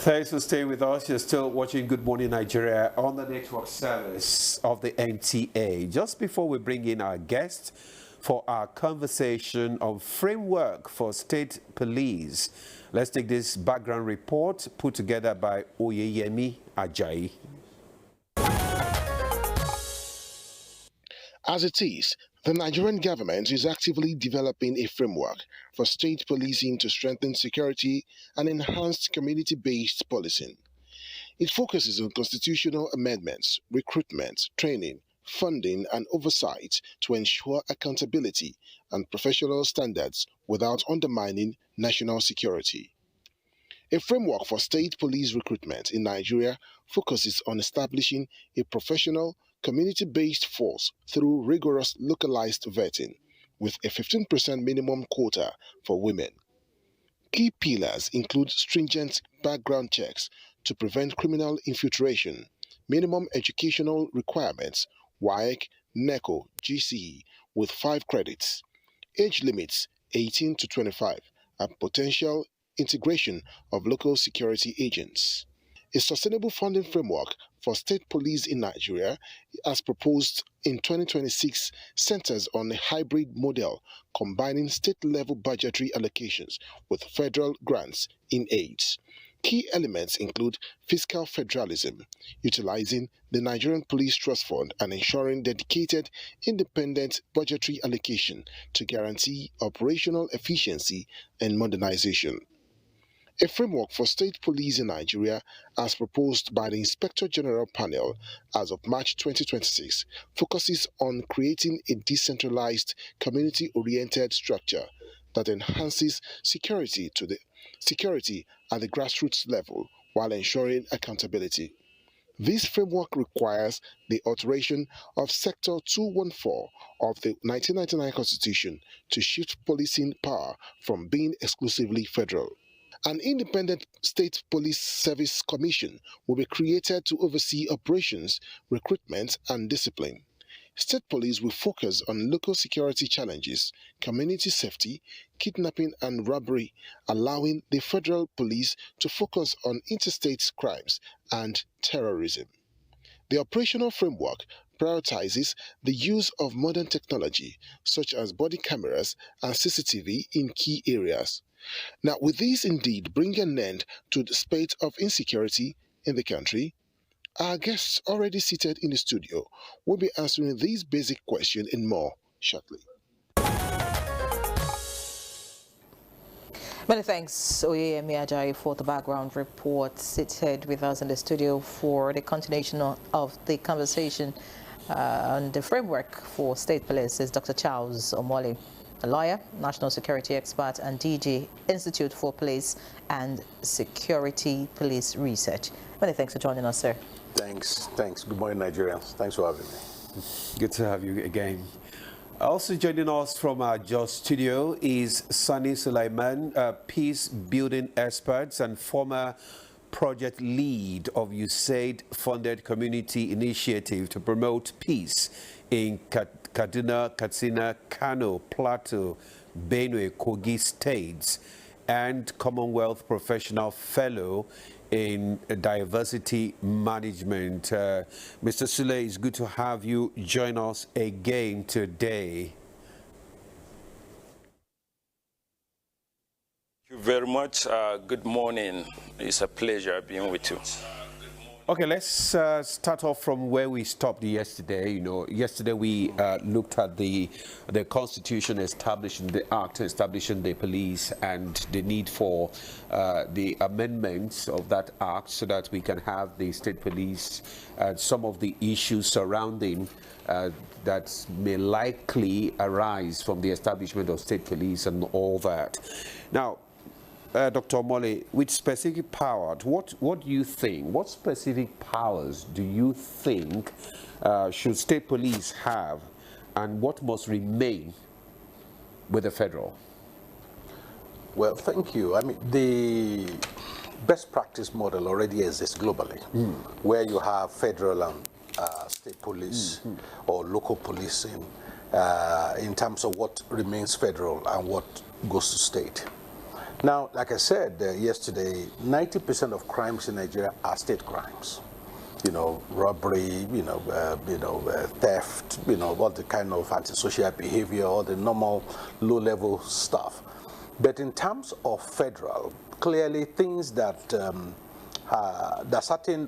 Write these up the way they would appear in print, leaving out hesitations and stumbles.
Thanks for staying with us. You're still watching Good Morning Nigeria on the network service of the NTA. Just before we bring in our guest for our conversation on framework for state police, let's take this background report put together by Oyeyemi Ajayi. As it is, the Nigerian government is actively developing a framework for state policing to strengthen security and enhance community-based policing. It focuses on constitutional amendments, recruitment, training, funding, and oversight to ensure accountability and professional standards without undermining national security. A framework for state police recruitment in Nigeria focuses on establishing a professional, community-based force through rigorous localized vetting, with a 15% minimum quota for women. Key pillars include stringent background checks to prevent criminal infiltration, minimum educational requirements, WAEC, NECO, GCE, with 5 credits, age limits 18 to 25, and potential integration of local security agents. A sustainable funding framework for state police in Nigeria, as proposed in 2026, centers on a hybrid model combining state-level budgetary allocations with federal grants in aids. Key elements include fiscal federalism, utilizing the Nigerian Police Trust Fund and ensuring dedicated, independent budgetary allocation to guarantee operational efficiency and modernization. A framework for state police in Nigeria, as proposed by the Inspector General panel as of March 2026, focuses on creating a decentralized, community-oriented structure that enhances security at the grassroots level while ensuring accountability. This framework requires the alteration of Sector 214 of the 1999 Constitution to shift policing power from being exclusively federal. An independent State Police Service Commission will be created to oversee operations, recruitment, and discipline. State police will focus on local security challenges, community safety, kidnapping and robbery, allowing the federal police to focus on interstate crimes and terrorism. The operational framework prioritizes the use of modern technology, such as body cameras and CCTV in key areas. Now, with this indeed bring an end to the spate of insecurity in the country, our guests already seated in the studio will be answering these basic questions and more shortly. Many thanks, Oyeyemi Ajayi, for the background report. Seated with us in the studio for the continuation of the conversation on the framework for state police is Dr. Charles Omole, a lawyer, national security expert, and DG, Institute for Police and Security Police Research. Many thanks for joining us, sir. Thanks. Good morning, Nigerians. Thanks for having me. Good to have you again. Also joining us from our Jos studio is Sani Sulaiman, peace building expert and former project lead of USAID-funded community initiative to promote peace in Kaduna, Katsina, Kano, Plateau, Benue, Kogi states, and Commonwealth Professional Fellow in Diversity Management. Mr. Sule, it's good to have you join us again today. Thank you very much. Good morning. It's a pleasure being with you. Okay, let's start off from where we stopped yesterday. Yesterday we looked at the Constitution establishing the Act, establishing the police, and the need for the amendments of that Act so that we can have the state police and some of the issues surrounding that may likely arise from the establishment of state police and all that. Now, Dr. Omole, with specific power, what do you think? What specific powers do you think should state police have, and what must remain with the federal? Well, thank you. I mean, the best practice model already exists globally, where you have federal and state police or local policing in terms of what remains federal and what goes to state. Now, like I said yesterday, 90% of crimes in Nigeria are state crimes. You know, robbery, theft, all the kind of antisocial behavior, all the normal low-level stuff. But in terms of federal, clearly things that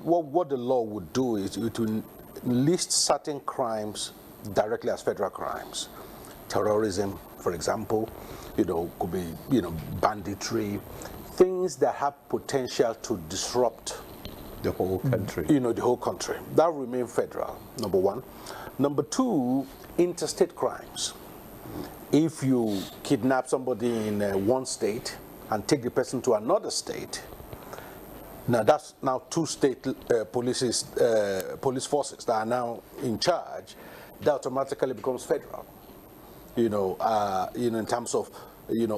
what the law would do is it will list certain crimes directly as federal crimes. Terrorism, for example, could be, banditry, things that have potential to disrupt the whole country. The whole country. That will remain federal, number one. Number two, interstate crimes. If you kidnap somebody in one state and take the person to another state, now that's now two state police forces that are now in charge, that automatically becomes federal. In terms of,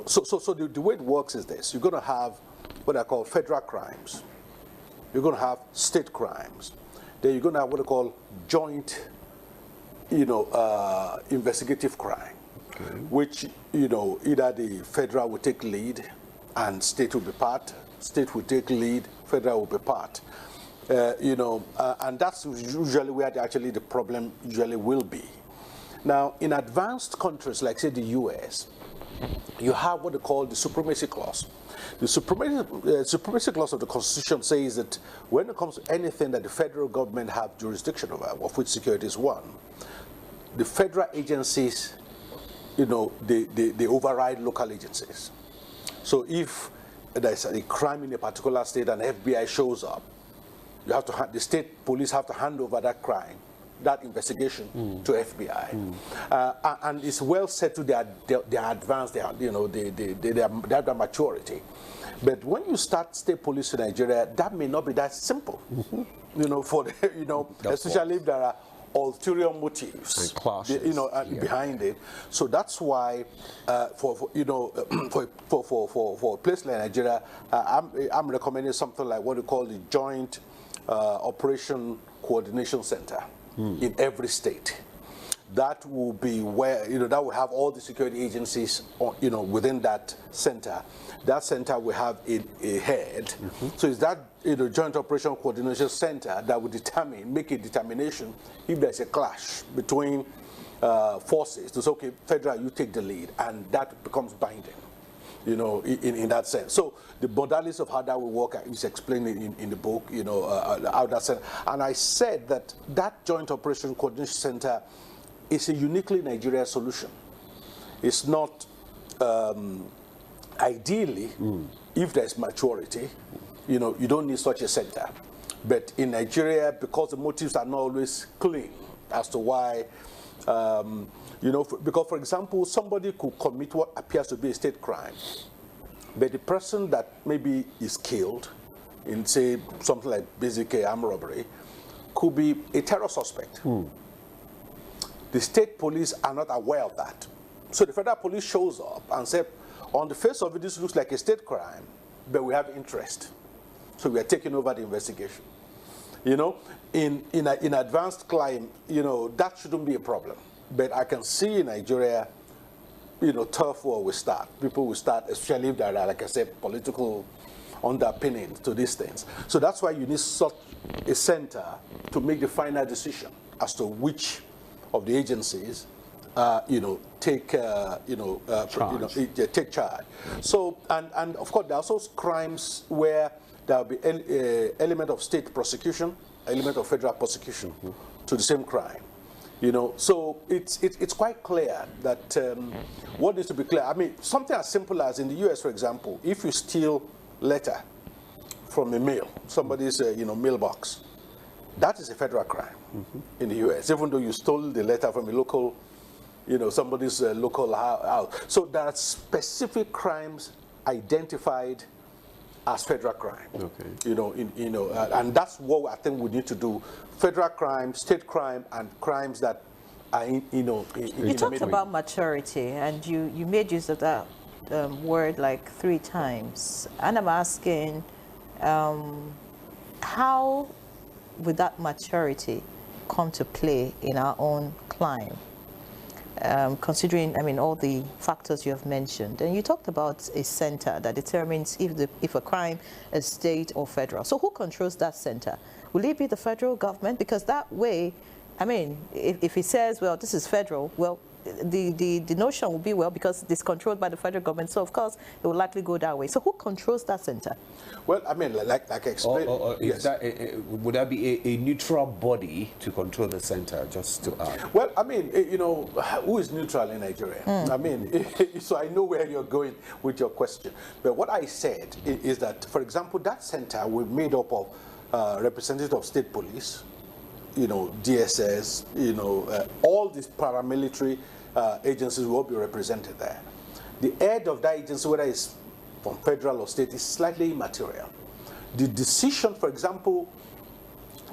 so the way it works is this: you're going to have what I call federal crimes. You're going to have state crimes. Then you're going to have what I call joint, investigative crime, which, either the federal will take lead and state will be part, state will take lead, federal will be part. And that's usually where the problem usually will be. Now, in advanced countries like, say, the US, you have what they call the supremacy clause. The supremacy clause of the Constitution says that when it comes to anything that the federal government have jurisdiction over, of which security is one, the federal agencies, they override local agencies. So if there's a crime in a particular state and FBI shows up, you have to the state police have to hand over that crime, that investigation to FBI, and it's well set to their advance, they have that maturity. But when you start state police in Nigeria, that may not be that simple. Especially if there are ulterior motives, behind it. So that's why, for a place like Nigeria, I'm recommending something like what we call the Joint Operation Coordination Center in every state. That will be where, that will have all the security agencies, within that center. That center will have a head. So it's that, Joint Operation Coordination Center that will make a determination if there's a clash between forces. To say, okay, federal, you take the lead, and that becomes binding, in that sense. So the modalities of how that will work is explained in the book, how that's set. And I said that Joint Operation Coordination Center is a uniquely Nigerian solution. It's not, ideally, if there's maturity, you don't need such a center. But in Nigeria, because the motives are not always clean as to why, because, for example, somebody could commit what appears to be a state crime, but the person that maybe is killed in, say, something like basic armed robbery, could be a terror suspect. The state police are not aware of that. So the federal police shows up and says, on the face of it, this looks like a state crime, but we have interest. So we are taking over the investigation. In advanced crime, that shouldn't be a problem. But I can see in Nigeria, turf war will start. People will start, especially if there are, like I said, political underpinnings to these things. So that's why you need such a center to make the final decision as to which of the agencies, take charge. So, and of course, there are also crimes where there will be element of state prosecution, element of federal prosecution to the same crime. So it's quite clear that what needs to be clear. I mean, something as simple as in the U.S., for example, if you steal letter from a mail, somebody's mailbox, that is a federal crime in the U.S., even though you stole the letter from a local, somebody's local house. So there are specific crimes identified as federal crime. And that's what I think we need to do: federal crime, state crime, and crimes that are You talked about maturity, and you made use of that word like 3 times, and I'm asking, how would that maturity come to play in our own crime? considering, I mean, all the factors you have mentioned. And you talked about a center that determines if a crime is state or federal. So who controls that center? Will it be the federal government? Because that way, I mean, if he says, well, this is federal, well, the notion will be, well, because it's controlled by the federal government, so of course it will likely go that way. So who controls that center? Well, I mean, like I explained, yes. Would that be a neutral body to control the center, just to add? Well, I mean, you know, who is neutral in Nigeria? I mean, so I know where you're going with your question. But what I said is that, for example, that center will be made up of representatives of state police, you know, DSS, you know, all these paramilitary agencies will be represented there. The head of that agency, whether it's from federal or state, is slightly immaterial. The decision, for example,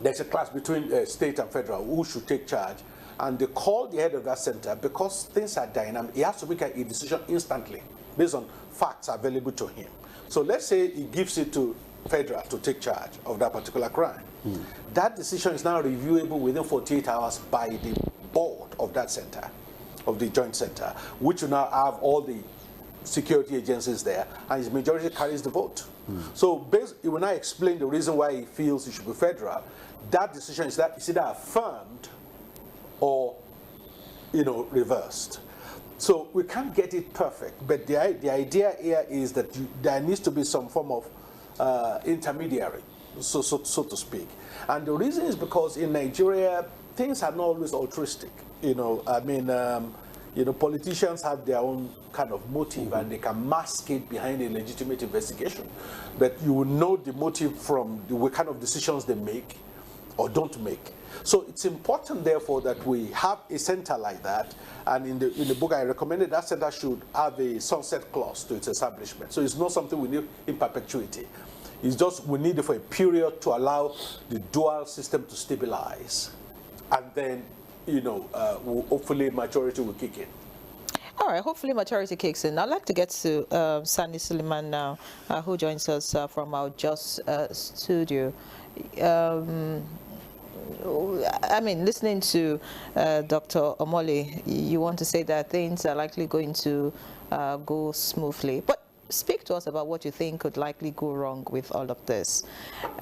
there's a clash between state and federal, who should take charge, and they call the head of that center because things are dynamic. He has to make a decision instantly based on facts available to him. So let's say he gives it to federal to take charge of that particular crime. That decision is now reviewable within 48 hours by the board of that center, of the joint center, which will now have all the security agencies there, and his majority carries the vote. So when I explain the reason why he feels it should be federal, that decision is either affirmed or, you know, reversed. So we can't get it perfect, but the idea here is that there needs to be some form of intermediary, so to speak. And the reason is because in Nigeria, things are not always altruistic. You know, I mean, you know, politicians have their own kind of motive, and they can mask it behind a legitimate investigation. But you will know the motive from the kind of decisions they make or don't make. So it's important, therefore, that we have a center like that. And in the book, I recommended that center should have a sunset clause to its establishment. So it's not something we need in perpetuity. It's just we need it for a period to allow the dual system to stabilize. And then, you know, hopefully maturity will kick in. All right, hopefully maturity kicks in. I'd like to get to Sani Suleiman now, who joins us from our Just studio. I mean, listening to Dr. Omole, you want to say that things are likely going to go smoothly. But speak to us about what you think could likely go wrong with all of this.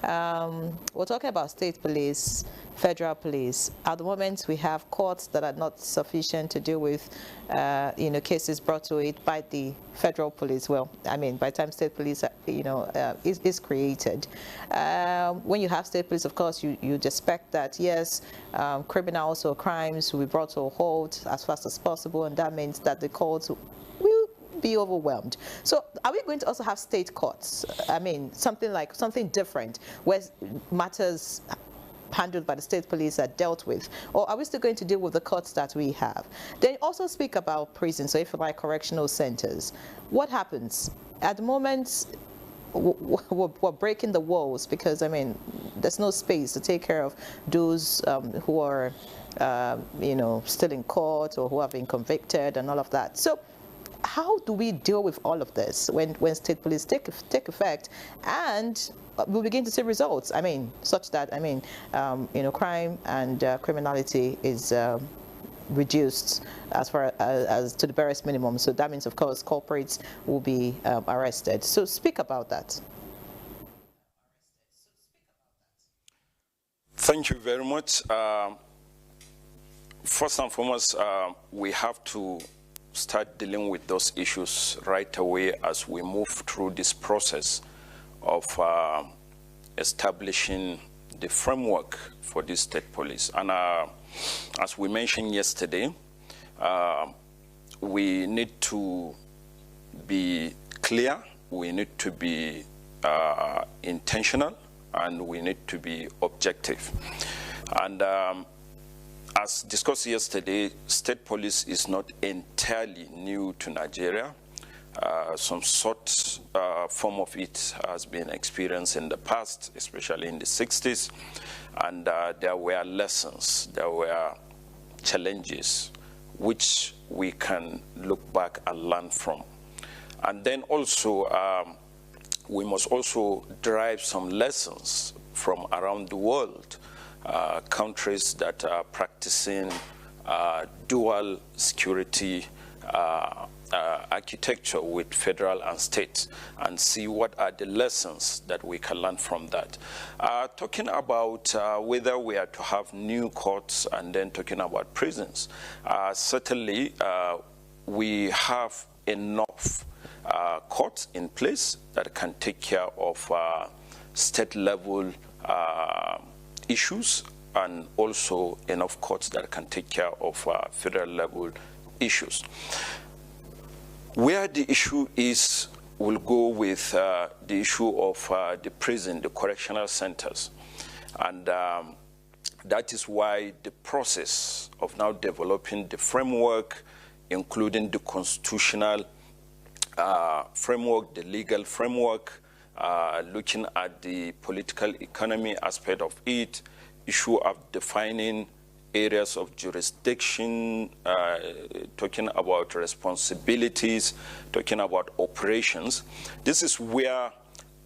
We're talking about state police, federal police. At the moment, we have courts that are not sufficient to deal with, you know, cases brought to it by the federal police. Well, I mean, by the time state police, you know, is created. When you have state police, of course, you'd expect that, yes, criminals or crimes will be brought to a halt as fast as possible, and that means that the courts will be overwhelmed. So are we going to also have state courts? I mean, something different, where matters handled by the state police are dealt with? Or are we still going to deal with the courts that we have? Then also speak about prisons, so if you like correctional centers. What happens? At the moment, we're breaking the walls because, I mean, there's no space to take care of those who are, you know, still in court or who have been convicted and all of that. So how do we deal with all of this when state police take effect and we'll begin to see results? I mean, such that, I mean, you know, crime and criminality is reduced as far as to the barest minimum. So that means, of course, culprits will be arrested. So speak about that. Thank you very much. First and foremost, we have to start dealing with those issues right away as we move through this process of establishing the framework for this state police. And as we mentioned yesterday, we need to be clear, we need to be intentional, and we need to be objective. And as discussed yesterday, state police is not entirely new to Nigeria. Some sort form of it has been experienced in the past, especially in the 60s. And there were lessons, there were challenges, which we can look back and learn from. And then also, we must also derive some lessons from around the world. Countries that are practicing dual security architecture with federal and state, and see what are the lessons that we can learn from that. Talking about whether we are to have new courts and then talking about prisons, certainly we have enough courts in place that can take care of state-level issues, and also enough courts that can take care of federal-level issues. Where the issue is, we'll go with the issue of the prison, the correctional centers. And that is why the process of now developing the framework, including the constitutional framework, the legal framework, looking at the political economy aspect of it, issue of defining areas of jurisdiction, talking about responsibilities, talking about operations. This is where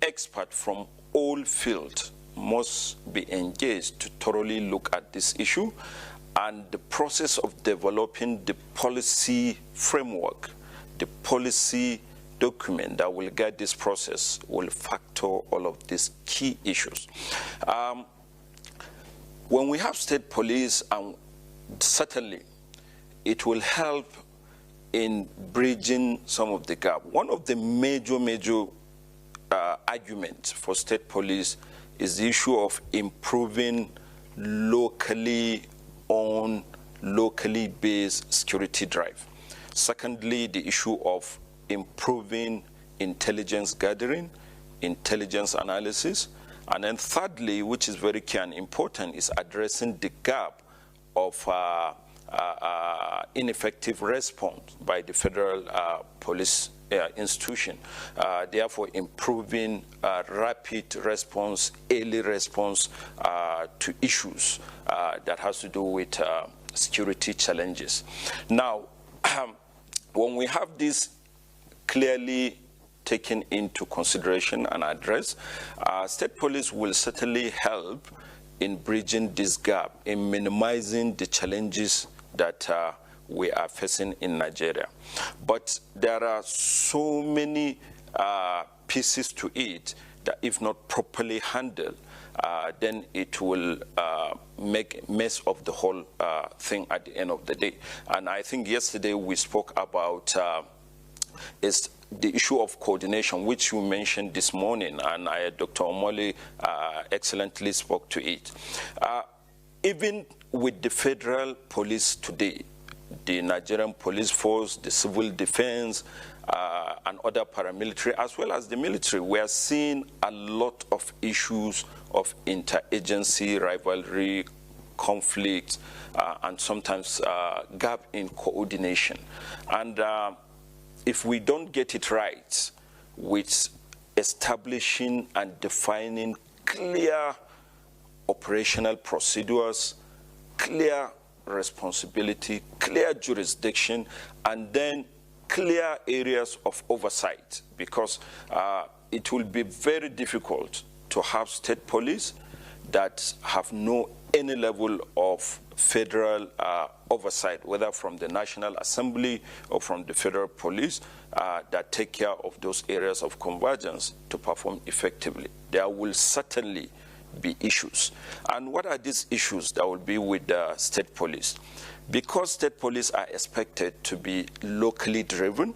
experts from all fields must be engaged to thoroughly look at this issue, and the process of developing the policy framework, the policy document that will guide this process will factor all of these key issues. When we have state police, certainly it will help in bridging some of the gap. One of the major arguments for state police is the issue of improving locally owned, locally based security drive. Secondly, the issue of improving intelligence gathering, intelligence analysis. And then thirdly, which is very key and important, is addressing the gap of ineffective response by the federal police institution. Therefore, improving rapid response, early response to issues that has to do with security challenges. Now, when we have this clearly taken into consideration and addressed, state police will certainly help in bridging this gap, in minimizing the challenges that we are facing in Nigeria. But there are so many pieces to it that if not properly handled, then it will make a mess of the whole thing at the end of the day. And I think yesterday we spoke about is the issue of coordination, which you mentioned this morning, and Dr. Omole excellently spoke to it. Even with the federal police today, the Nigerian police force, the civil defense, and other paramilitary, as well as the military, we are seeing a lot of issues of interagency rivalry, conflict, and sometimes gap in coordination. And if we don't get it right with establishing and defining clear operational procedures, clear responsibility, clear jurisdiction, and then clear areas of oversight, because it will be very difficult to have state police that have any level of federal oversight, whether from the National Assembly or from the federal police, that take care of those areas of convergence to perform effectively. There will certainly be issues. And what are these issues that will be with the state police? Because state police are expected to be locally driven,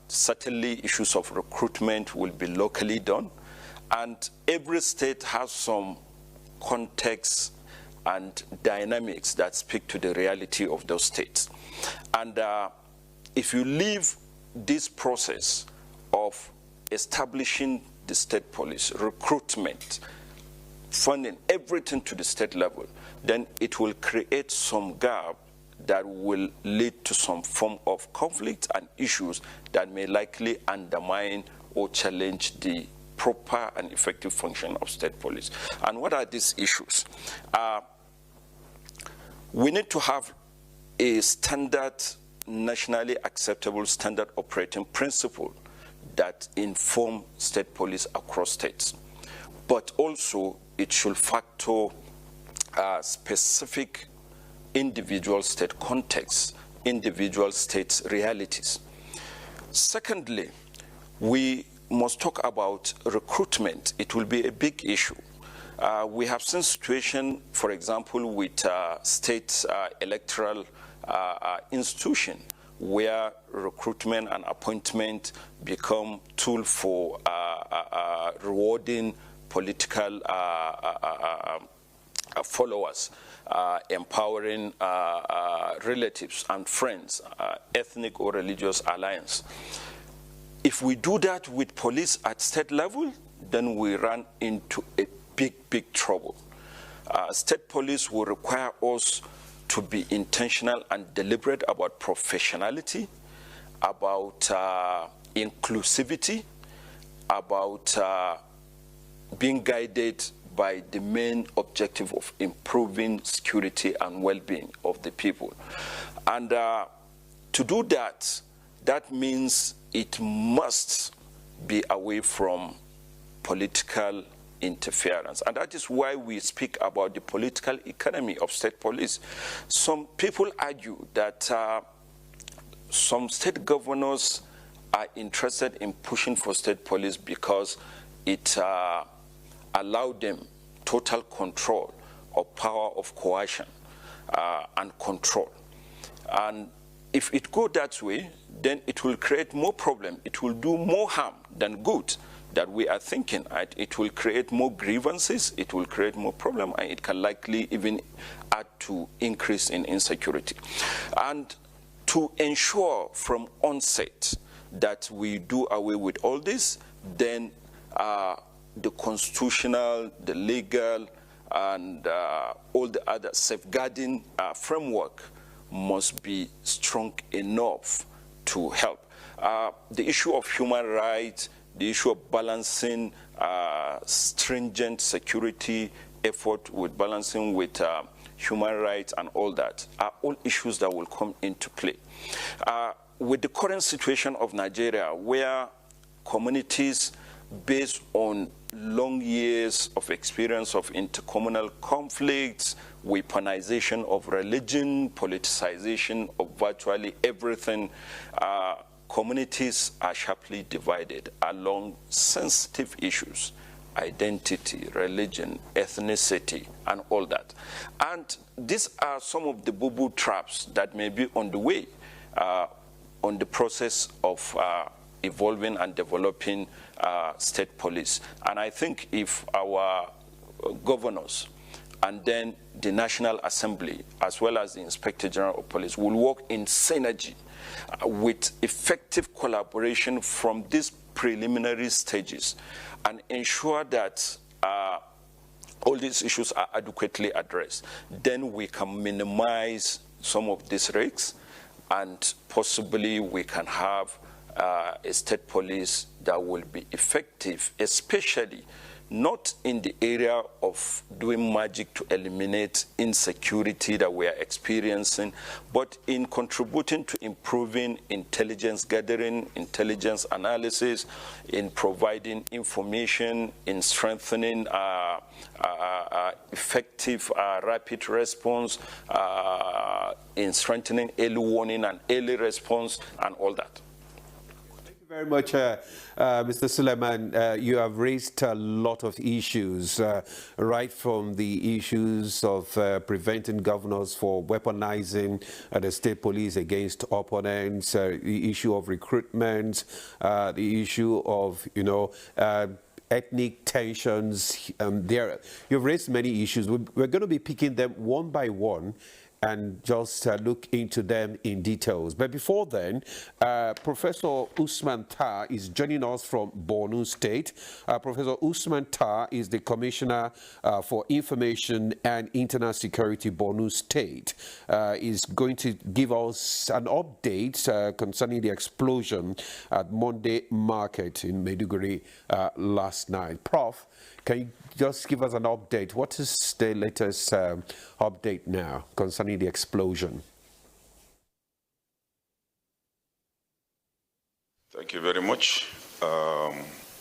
certainly issues of recruitment will be locally done, and every state has some context and dynamics that speak to the reality of those states. And if you leave this process of establishing the state police, recruitment, funding, everything to the state level, then it will create some gap that will lead to some form of conflict and issues that may likely undermine or challenge the proper and effective function of state police. And what are these issues? We need to have a standard, nationally acceptable standard operating principle that inform state police across states. But also it should factor specific individual state contexts, individual state realities. Secondly, we must talk about recruitment. It will be a big issue. We have seen situation, for example, with state electoral institution, where recruitment and appointment become tool for rewarding political followers, empowering relatives and friends, ethnic or religious alliance. If we do that with police at state level, then we run into a big trouble. State police will require us to be intentional and deliberate about professionality, about inclusivity, about being guided by the main objective of improving security and well-being of the people. And to do that, that means it must be away from political interference. And that is why we speak about the political economy of state police. Some people argue that some state governors are interested in pushing for state police because it allowed them total control or power of coercion and control. And if it goes that way, then it will create more problem. It will do more harm than good that we are thinking. It will create more grievances, it will create more problem, and it can likely even add to increase in insecurity. And to ensure from onset that we do away with all this, then the constitutional, the legal, and all the other safeguarding framework must be strong enough to help. The issue of human rights, the issue of balancing stringent security effort with balancing with human rights and all that are all issues that will come into play. With the current situation of Nigeria, where communities based on long years of experience of intercommunal conflicts, weaponization of religion, politicization of virtually everything, communities are sharply divided along sensitive issues, identity, religion, ethnicity, and all that. And these are some of the boo-boo traps that may be on the way on the process of evolving and developing state police. And I think if our governors and then the National Assembly, as well as the Inspector General of Police, will work in synergy with effective collaboration from these preliminary stages and ensure that all these issues are adequately addressed, then we can minimize some of these risks, and possibly we can have a state police that will be effective, especially not in the area of doing magic to eliminate insecurity that we are experiencing, but in contributing to improving intelligence gathering, intelligence analysis, in providing information, in strengthening effective rapid response, in strengthening early warning and early response, and all that. Very much, Mr. Suleiman. You have raised a lot of issues, right from the issues of preventing governors for weaponizing the state police against opponents, the issue of recruitment, the issue of, ethnic tensions. You've raised many issues. We're going to be picking them one by one and just look into them in details. But before then, Professor Usman Tar is joining us from Borno State. Professor Usman Tar is the Commissioner for Information and Internal Security, Borno State. Is going to give us an update concerning the explosion at Monday Market in Maiduguri last night. Prof, can you just give us an update? What is the latest update now concerning the explosion? Thank you very much.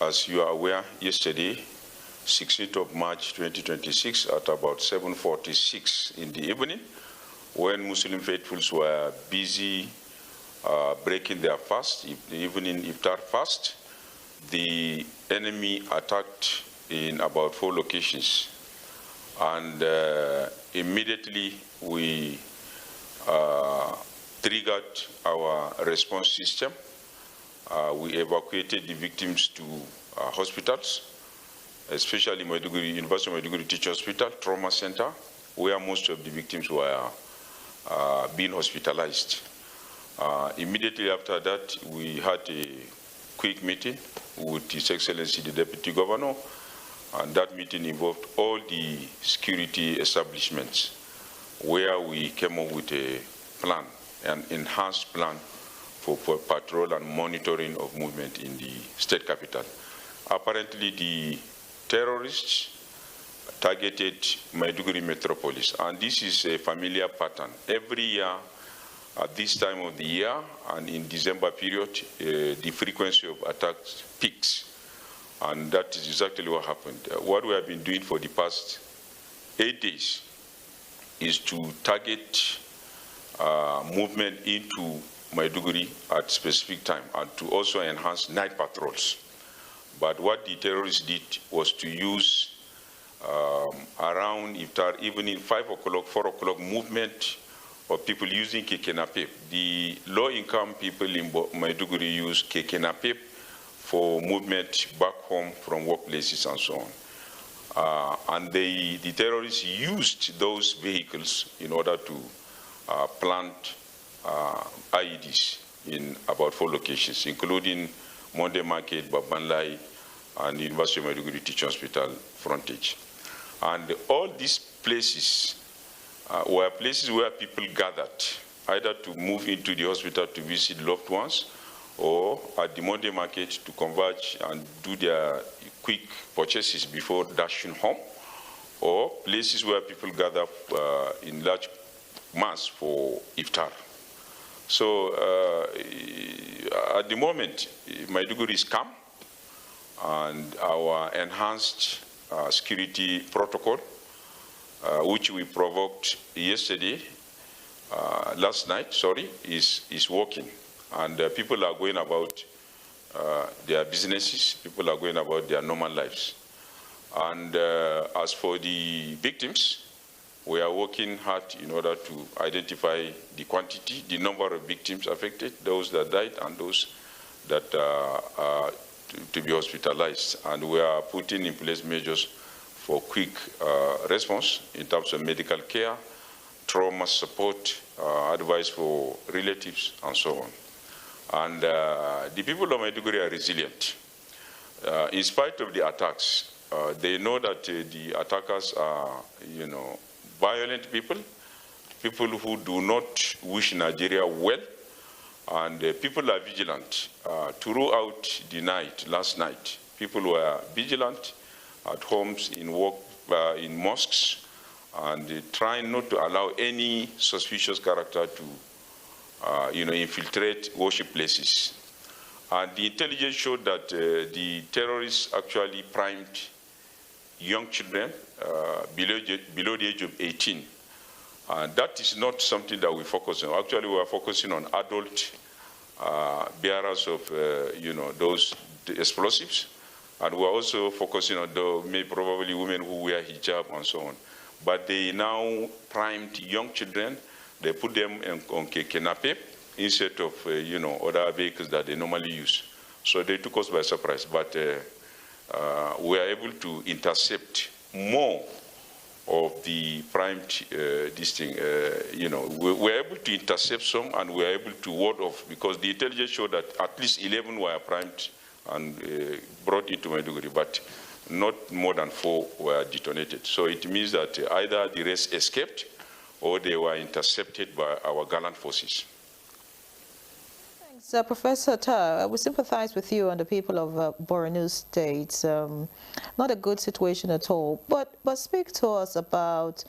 As you are aware, yesterday, 16th of March 2026, at about 7:46 in the evening, when Muslim faithfuls were busy breaking their fast, even in iftar fast, the enemy attacked in about 4 locations. And immediately we triggered our response system. We evacuated the victims to hospitals, especially University of Maiduguri Teaching Hospital, Trauma Center, where most of the victims were being hospitalized. Immediately after that, we had a quick meeting with His Excellency the Deputy Governor, and that meeting involved all the security establishments, where we came up with a plan, an enhanced plan for patrol and monitoring of movement in the state capital. Apparently, the terrorists targeted Maiduguri metropolis, and this is a familiar pattern. Every year, at this time of the year and in December period, the frequency of attacks peaks, and that is exactly what happened. What we have been doing for the past 8 days is to target movement into Maiduguri at specific time and to also enhance night patrols. But what the terrorists did was to use around iftar, even in 5 o'clock, 4 o'clock movement of people using keke napep. The low-income people in Maiduguri use keke napep for movement back home from workplaces and so on. And the terrorists used those vehicles in order to plant IEDs in about 4 locations, including Monday Market, Babanlai, and University of Maiduguri Teaching Hospital frontage. And all these places were places where people gathered, either to move into the hospital to visit loved ones, or at the Monday Market to converge and do their quick purchases before dashing home, or places where people gather in large mass for iftar. So at the moment, Maiduguri is calm, and our enhanced security protocol, which we provoked yesterday, last night, sorry, is working. And people are going about their businesses, people are going about their normal lives. And as for the victims, we are working hard in order to identify the quantity, the number of victims affected, those that died and those that are to be hospitalized. And we are putting in place measures for quick response in terms of medical care, trauma support, advice for relatives, and so on. And the people of Maiduguri are resilient. In spite of the attacks, they know that the attackers are, violent people, people who do not wish Nigeria well, and people are vigilant. Throughout the night, last night, people were vigilant at homes, in work, in mosques, and trying not to allow any suspicious character to, infiltrate worship places. And the intelligence showed that the terrorists actually primed young children below the age of 18. And that is not something that we focus on. Actually, we are focusing on adult bearers of, those explosives. And we are also focusing on probably women who wear hijab and so on. But they now primed young children. They put them on keke napep instead of, other vehicles that they normally use. So they took us by surprise. But we are able to intercept more of the primed we're able to intercept some, and we're able to ward off, because the intelligence showed that at least 11 were primed and brought into Maiduguri, but not more than 4 were detonated. So it means that either the rest escaped or they were intercepted by our gallant forces. Thanks, Professor Tar. We sympathize with you and the people of Borno State. Not a good situation at all. But speak to us about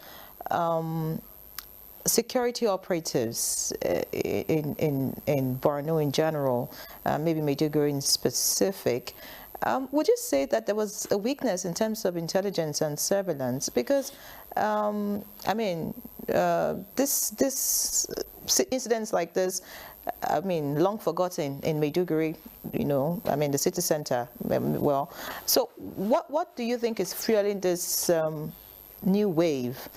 security operatives in Borno in general, maybe Maiduguri in specific. Would you say that there was a weakness in terms of intelligence and surveillance? Because I mean, this incidents like this, I mean, long forgotten in Maiduguri, you know, I mean, the city center, well. So what do you think is fueling this new wave,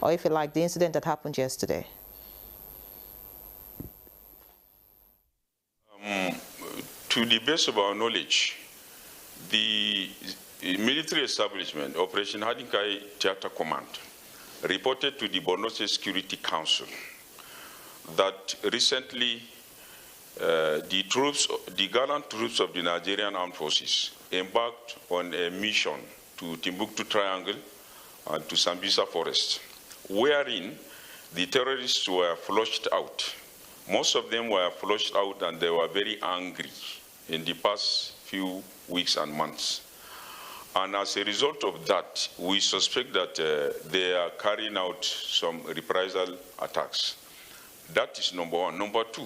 or if you like, the incident that happened yesterday? To the best of our knowledge, the military establishment, Operation Hadinkai Theater Command, reported to the Borno State Security Council that recently the gallant troops of the Nigerian Armed Forces embarked on a mission to Timbuktu Triangle and to Sambisa Forest, wherein the terrorists were flushed out. Most of them were flushed out and they were very angry in the past few weeks and months. And as a result of that, we suspect that they are carrying out some reprisal attacks. That is number one. Number two,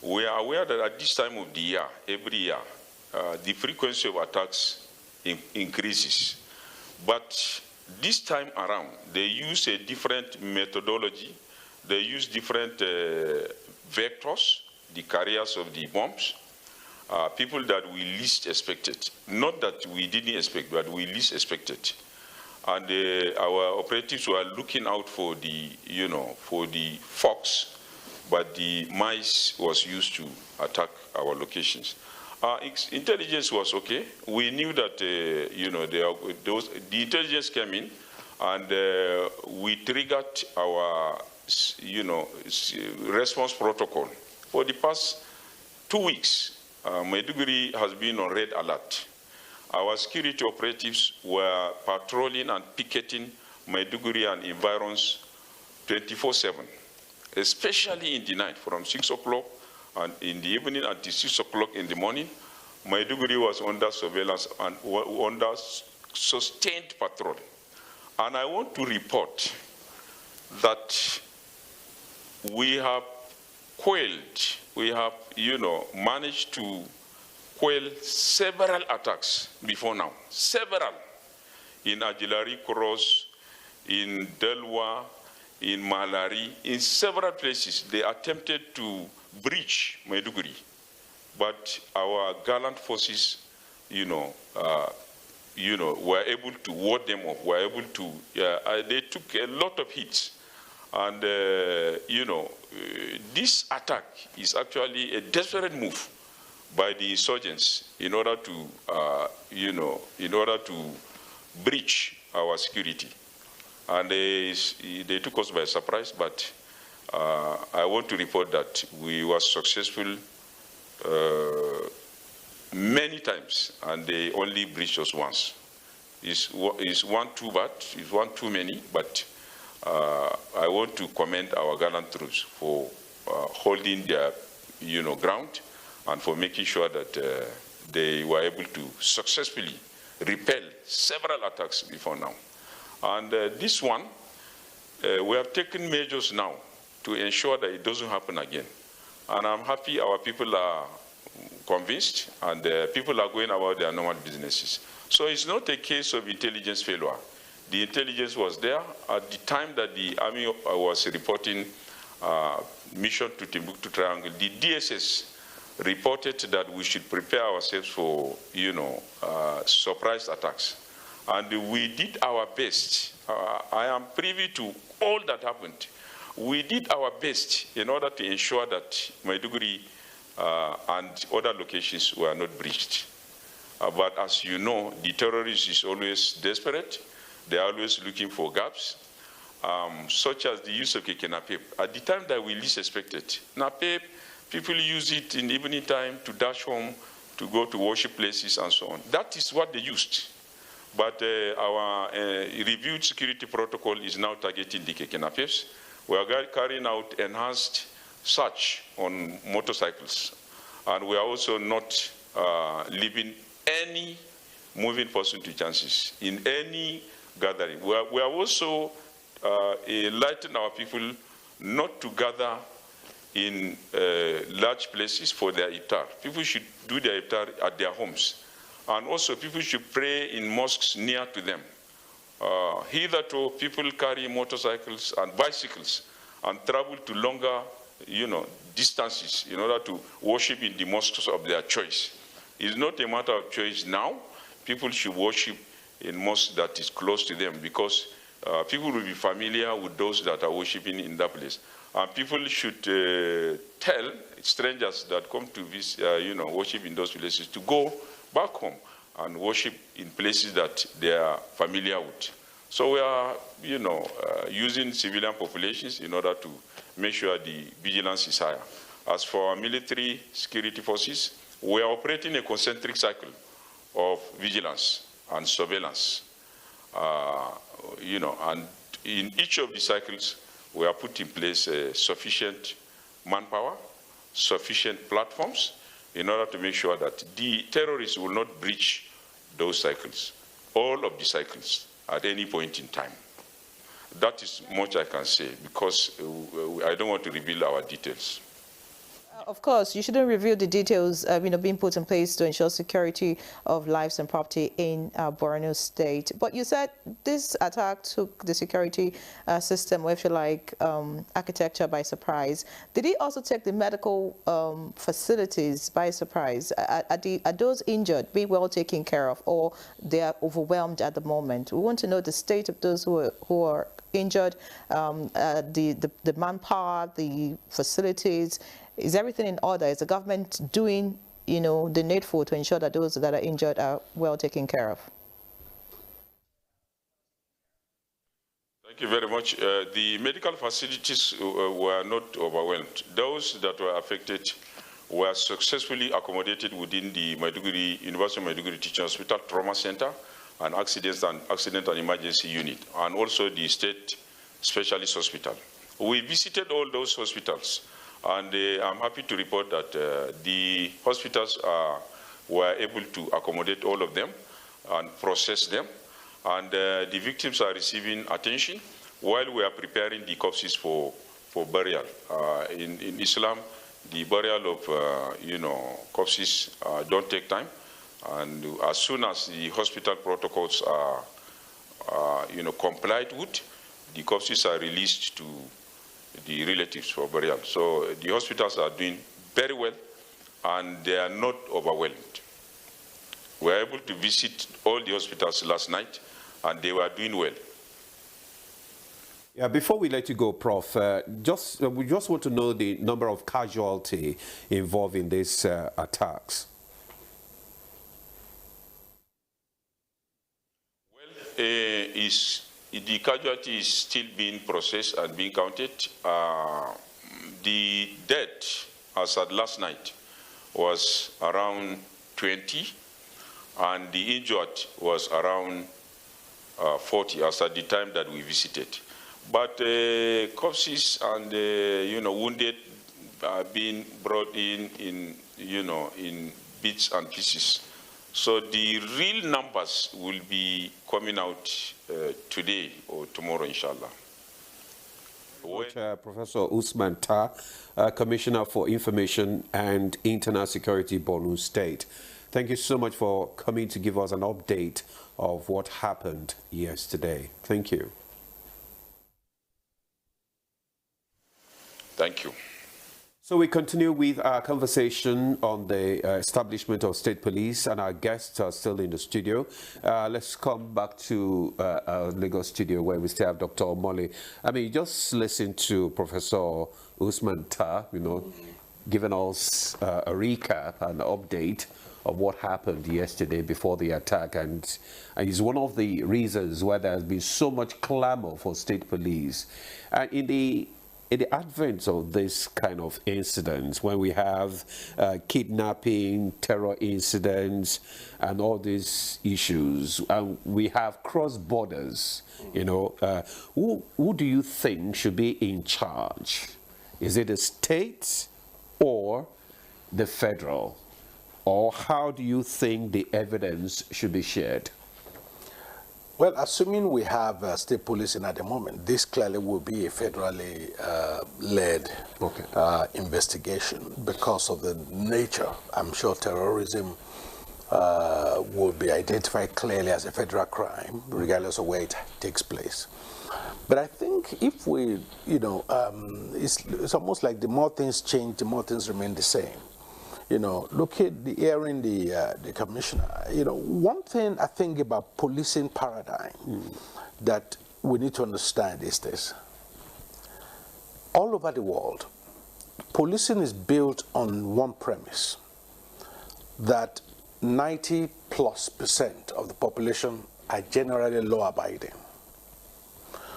we are aware that at this time of the year, every year, the frequency of attacks increases. But this time around, they use a different methodology. They use different vectors, the carriers of the bombs, people that we least expected. Not that we didn't expect, but we least expected. And our operatives were looking out for the, for the fox, but the mice was used to attack our locations. Intelligence was okay. We knew that, the intelligence came in, and we triggered our, response protocol. For the past 2 weeks, Maiduguri has been on red alert. Our security operatives were patrolling and picketing Maiduguri and environs 24/7, especially in the night from 6 o'clock and in the evening until 6 o'clock in the morning. Maiduguri was under surveillance and under sustained patrol. And I want to report that we have quelled, we have, managed to quell several attacks before now. Several. In Ajilari Cross, in Delwa, in Malari, in several places, they attempted to breach Maiduguri. But our gallant forces, were able to ward them off, were able to, they took a lot of hits. And, this attack is actually a desperate move by the insurgents in order to, breach our security. And they took us by surprise, but I want to report that we were successful many times, and they only breached us once. It's one too bad, it's one too many, but I want to commend our gallant troops for holding their, ground and for making sure that they were able to successfully repel several attacks before now. And this one, we have taken measures now to ensure that it doesn't happen again. And I'm happy our people are convinced and people are going about their normal businesses. So it's not a case of intelligence failure. The intelligence was there at the time that the army was reporting mission to Timbuktu Triangle. The DSS reported that we should prepare ourselves for, surprise attacks. And we did our best. I am privy to all that happened. We did our best in order to ensure that Maiduguri and other locations were not breached. But as you know, the terrorist is always desperate. They are always looking for gaps, such as the use of keke napep. At the time that we least expected, napep, people use it in the evening time to dash home, to go to worship places and so on. That is what they used. But our reviewed security protocol is now targeting the keke napeps. We are carrying out enhanced search on motorcycles. And we are also not leaving any moving person to chances in any gathering. We are also enlightening our people not to gather in large places for their iftar. People should do their iftar at their homes. And also people should pray in mosques near to them. Hitherto, people carry motorcycles and bicycles and travel to longer, distances in order to worship in the mosques of their choice. It's not a matter of choice now. People should worship in mosques that is close to them, because people will be familiar with those that are worshiping in that place. And people should tell strangers that come to visit, worship in those places, to go back home and worship in places that they are familiar with. So we are, using civilian populations in order to make sure the vigilance is higher. As for our military security forces, we are operating a concentric cycle of vigilance and surveillance. And in each of the cycles, we have put in place sufficient manpower, sufficient platforms, in order to make sure that the terrorists will not breach those cycles, all of the cycles, at any point in time. That is much I can say, because I don't want to reveal our details. Of course, you shouldn't reveal the details being put in place to ensure security of lives and property in Borno State. But you said this attack took the security system, or if you like, architecture by surprise. Did it also take the medical facilities by surprise? Are those injured being well taken care of, or they are overwhelmed at the moment? We want to know the state of those who are injured, the manpower, the facilities. Is everything in order? Is the government doing, the needful to ensure that those that are injured are well taken care of? Thank you very much. The medical facilities were not overwhelmed. Those that were affected were successfully accommodated within the University of Maiduguri Teaching Hospital Trauma Center and Accident and Emergency Unit, and also the State Specialist Hospital. We visited all those hospitals, and I'm happy to report that the hospitals were able to accommodate all of them and process them. And the victims are receiving attention while we are preparing the corpses for burial. In Islam, the burial of corpses don't take time. And as soon as the hospital protocols are complied with, the corpses are released to the relatives for burial. So the hospitals are doing very well, and they are not overwhelmed. We were able to visit all the hospitals last night, and they were doing well. Yeah, before we let you go, Prof, we just want to know the number of casualty involved in these attacks. Well, the casualty is still being processed and being counted. The death, as at last night, was around 20, and the injured was around 40 as at the time that we visited. But corpses and wounded are being brought in bits and pieces. So the real numbers will be coming out today or tomorrow, inshallah. Professor Usman Tah, Commissioner for Information and Internal Security, Borno State. Thank you so much for coming to give us an update of what happened yesterday. Thank you. Thank you. So we continue with our conversation on the establishment of state police, and our guests are still in the studio. Let's come back to our Lagos studio, where we still have Dr. Omole. I mean, just listen to Professor Usman Tah, giving us a recap and update of what happened yesterday before the attack, and it's one of the reasons why there has been so much clamor for state police. And in the advent of this kind of incidents, when we have kidnapping, terror incidents, and all these issues, and we have cross borders, who do you think should be in charge? Is it the state or the federal? Or how do you think the evidence should be shared? Well, assuming we have state policing at the moment, this clearly will be a federally led investigation because of the nature. I'm sure terrorism will be identified clearly as a federal crime, regardless of where it takes place. But I think if we, it's almost like the more things change, the more things remain the same. Look at hearing the commissioner. One thing I think about policing paradigm that we need to understand is this. All over the world, policing is built on one premise, that 90+% of the population are generally law-abiding.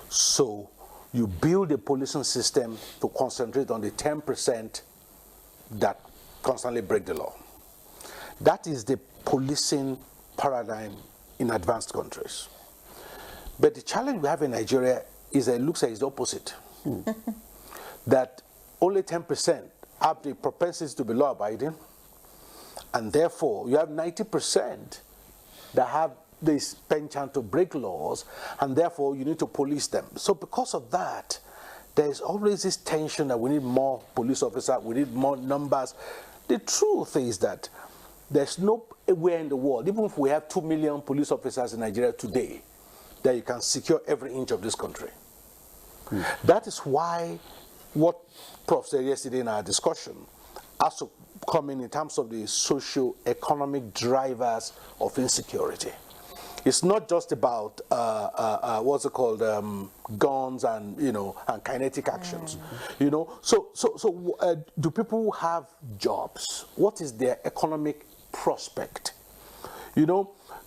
So you build a policing system to concentrate on the 10% that constantly break the law. That is the policing paradigm in advanced countries. But the challenge we have in Nigeria is that it looks like it's the opposite. That only 10% have the propensity to be law-abiding, and therefore you have 90% that have this penchant to break laws, and therefore you need to police them. So because of that, there is always this tension that we need more police officers, we need more numbers. The truth is that there's nowhere in the world, even if we have 2 million police officers in Nigeria today, that you can secure every inch of this country. That is why what Prof said yesterday in our discussion has to come in terms of the socio-economic drivers of insecurity. It's not just about what's it called, guns and and kinetic actions. So do people have jobs? What is their economic prospect?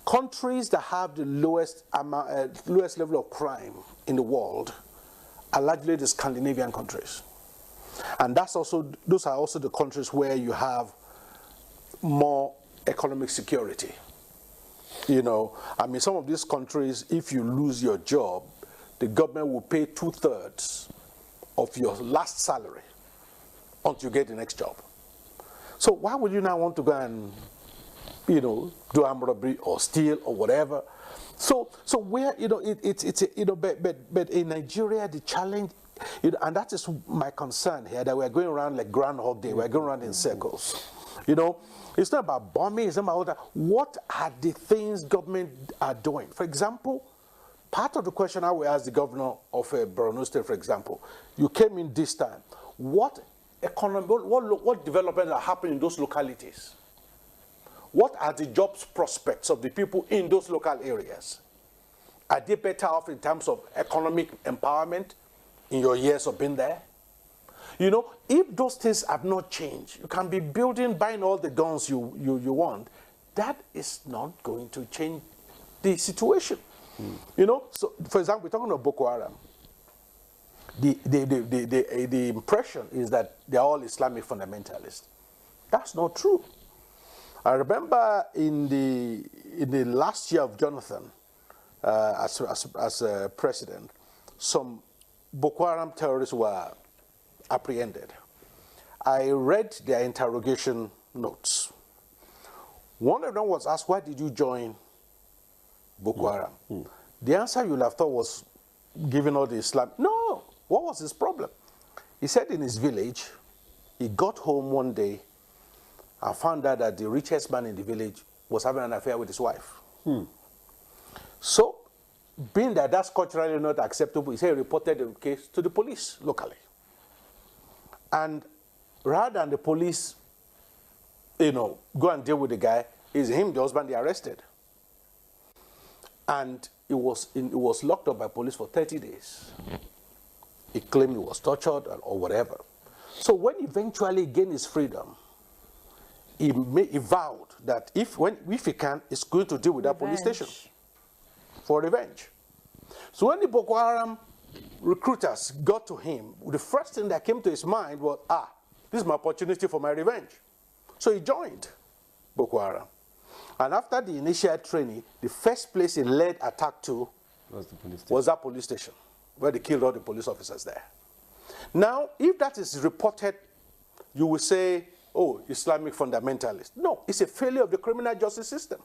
Countries that have the lowest level of crime in the world are largely the Scandinavian countries, and those are also the countries where you have more economic security. Some of these countries, if you lose your job, the government will pay 2/3 of your last salary until you get the next job. So why would you now want to go and, do armed robbery or steal or whatever? So where, but in Nigeria, the challenge, and that is my concern here, that we're going around like Groundhog Day, we're going around in circles. It's not about bombing, it's not about all that. What are the things government are doing? For example, part of the question I will ask the governor of Borno State, for example, you came in this time. What developments are happening in those localities? What are the jobs prospects of the people in those local areas? Are they better off in terms of economic empowerment in your years of being there? If those things have not changed, you can be buying all the guns you want. That is not going to change the situation. So for example, we're talking about Boko Haram. The impression is that they're all Islamic fundamentalists. That's not true. I remember in the last year of Jonathan as president, some Boko Haram terrorists were apprehended. I read their interrogation notes. One of them was asked, why did you join Boko Haram? The answer you'll have thought was, given all the Islam, no. What was his problem? He said in his village, he got home one day and found out that the richest man in the village was having an affair with his wife. So, being that that's culturally not acceptable, he said he reported the case to the police locally. And rather than the police, go and deal with the guy, it's him, the husband, they arrested. And it was locked up by police for 30 days. He claimed he was tortured or whatever. So when he eventually gained his freedom, he vowed that if he can, he's going to deal with that police station for revenge. So when the Boko Haram recruiters got to him, the first thing that came to his mind was, this is my opportunity for my revenge. So he joined Boko Haram. And after the initial training, the first place he led attack to was that police station, where they killed all the police officers there. Now, if that is reported, you will say, oh, Islamic fundamentalist. No, it's a failure of the criminal justice system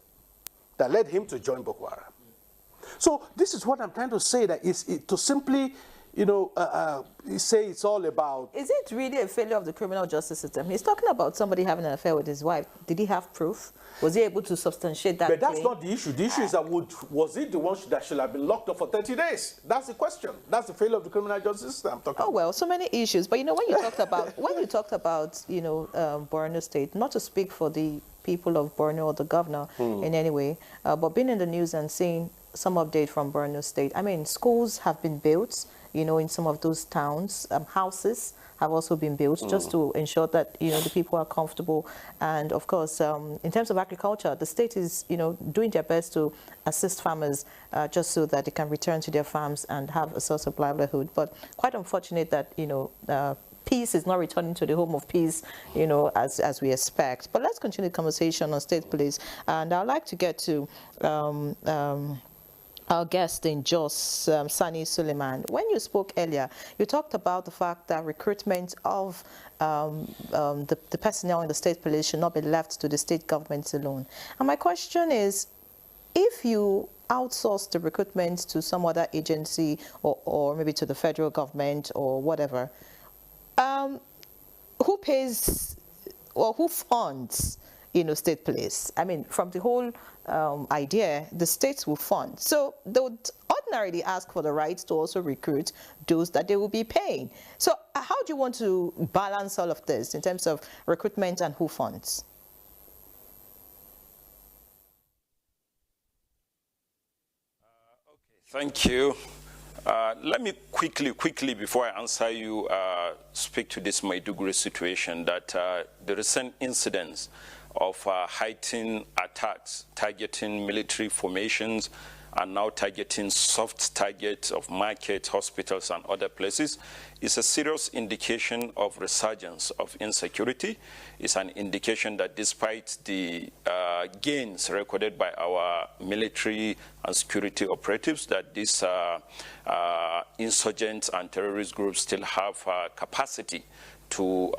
that led him to join Boko Haram. So this is what I'm trying to say, that to simply you know, say it's all about... Is it really a failure of the criminal justice system? He's talking about somebody having an affair with his wife. Did he have proof? Was he able to substantiate that But that's claim? not the issue. The issue is that was it the one that should have been locked up for 30 days? That's the question. That's the failure of the criminal justice system I'm talking about. Well, so many issues. But, you know, when you talked about, you know, Borno State, not to speak for the people of Borno or the governor in any way, but being in the news and seeing some update from Borno State. I mean, schools have been built, you know, in some of those towns. Houses have also been built just to ensure that, you know, the people are comfortable. And of course, in terms of agriculture, the state is, you know, doing their best to assist farmers just so that they can return to their farms and have a source of livelihood. But quite unfortunate that, you know, peace is not returning to the home of peace, you know, as we expect. But let's continue the conversation on state police. And I'd like to get to our guest in Jos, Sani Suleiman. When you spoke earlier, you talked about the fact that recruitment of the personnel in the state police should not be left to the state governments alone. And my question is, if you outsource the recruitment to some other agency or maybe to the federal government or whatever, who pays or who funds, you know, state police? I mean, from the whole idea, the states will fund. So they would ordinarily ask for the right to also recruit those that they will be paying. So how do you want to balance all of this in terms of recruitment and who funds? Thank you. Let me quickly, before I answer you, speak to this Maiduguri situation, that the recent incidents of heightened attacks targeting military formations and now targeting soft targets of markets, hospitals, and other places is a serious indication of resurgence of insecurity. It's an indication that despite the gains recorded by our military and security operatives, that these insurgents and terrorist groups still have capacity to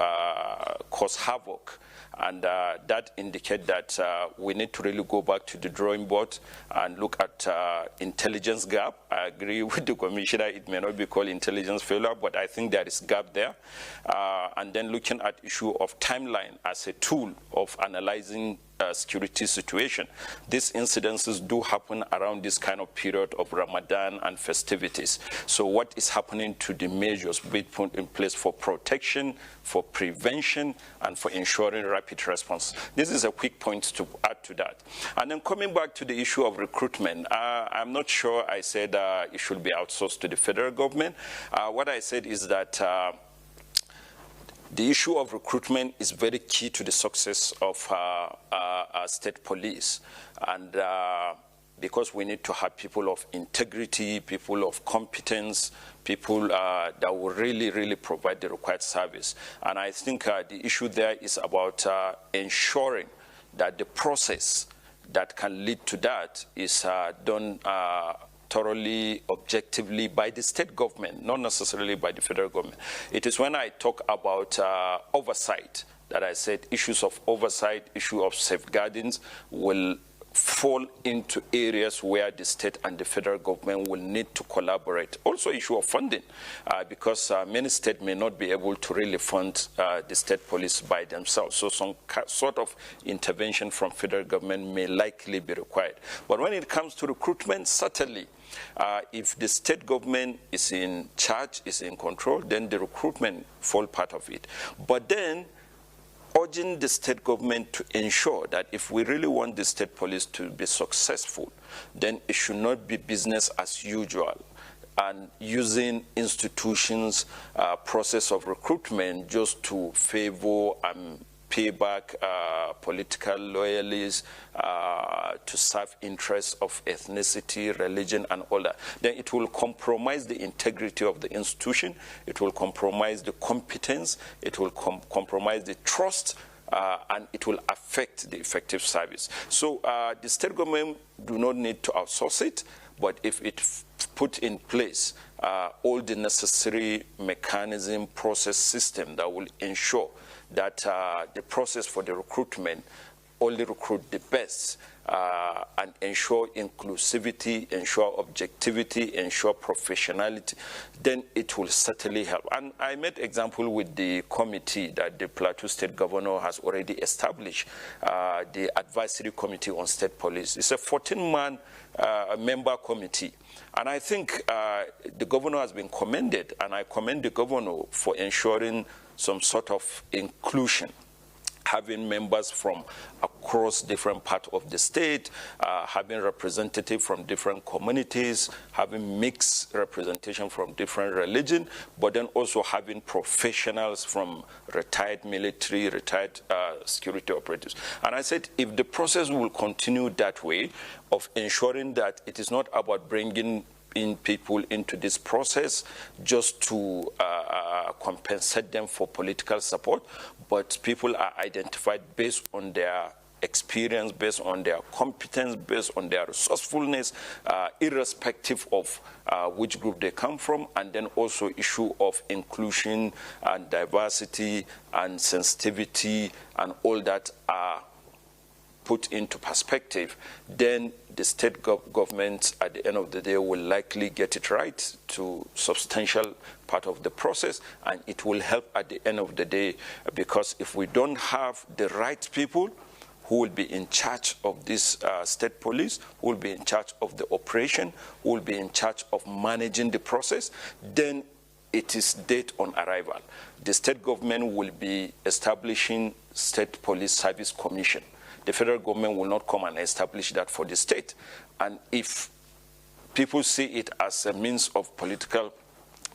cause havoc. And that indicates that we need to really go back to the drawing board and look at intelligence gap. I agree with the commissioner, it may not be called intelligence failure, but I think there is gap there. And then looking at issue of timeline as a tool of analyzing security situation. These incidences do happen around this kind of period of Ramadan and festivities. So what is happening to the measures being put in place for protection, for prevention, and for ensuring rapid response? This is a quick point to add to that. And then coming back to the issue of recruitment, I'm not sure I said it should be outsourced to the federal government. What I said is that the issue of recruitment is very key to the success of state police. And because we need to have people of integrity, people of competence, people that will really provide the required service. And I think the issue there is about ensuring that the process that can lead to that is done thoroughly, objectively by the state government, not necessarily by the federal government. It is when I talk about oversight that I said issues of oversight, issue of safeguarding will fall into areas where the state and the federal government will need to collaborate. Also issue of funding, because many states may not be able to really fund the state police by themselves. So some sort of intervention from federal government may likely be required. But when it comes to recruitment, certainly, if the state government is in charge, is in control, then the recruitment fall part of it. But then urging the state government to ensure that if we really want the state police to be successful, then it should not be business as usual and using institutions' process of recruitment just to favor and pay back political loyalists to serve interests of ethnicity, religion, and all that. Then it will compromise the integrity of the institution, it will compromise the competence, it will compromise the trust, and it will affect the effective service. So the state government do not need to outsource it, but if it put in place all the necessary mechanism, process system that will ensure that the process for the recruitment only recruit the best and ensure inclusivity, ensure objectivity, ensure professionality, then it will certainly help. And I made example with the committee that the Plateau State Governor has already established, the Advisory Committee on State Police. It's a 14-man member committee. And I think the governor has been commended, and I commend the governor for ensuring some sort of inclusion, having members from across different parts of the state, having representatives from different communities, having mixed representation from different religion, but then also having professionals from retired military, retired security operatives. And I said, if the process will continue that way of ensuring that it is not about bringing in people into this process just to compensate them for political support, but people are identified based on their experience, based on their competence, based on their resourcefulness, irrespective of which group they come from, and then also issue of inclusion and diversity and sensitivity and all that are put into perspective, then the state government at the end of the day will likely get it right to substantial part of the process, and it will help at the end of the day, because if we don't have the right people who will be in charge of this state police, who will be in charge of the operation, who will be in charge of managing the process, then it is dead on arrival. The state government will be establishing State Police Service Commission. The federal government will not come and establish that for the state. And if people see it as a means of political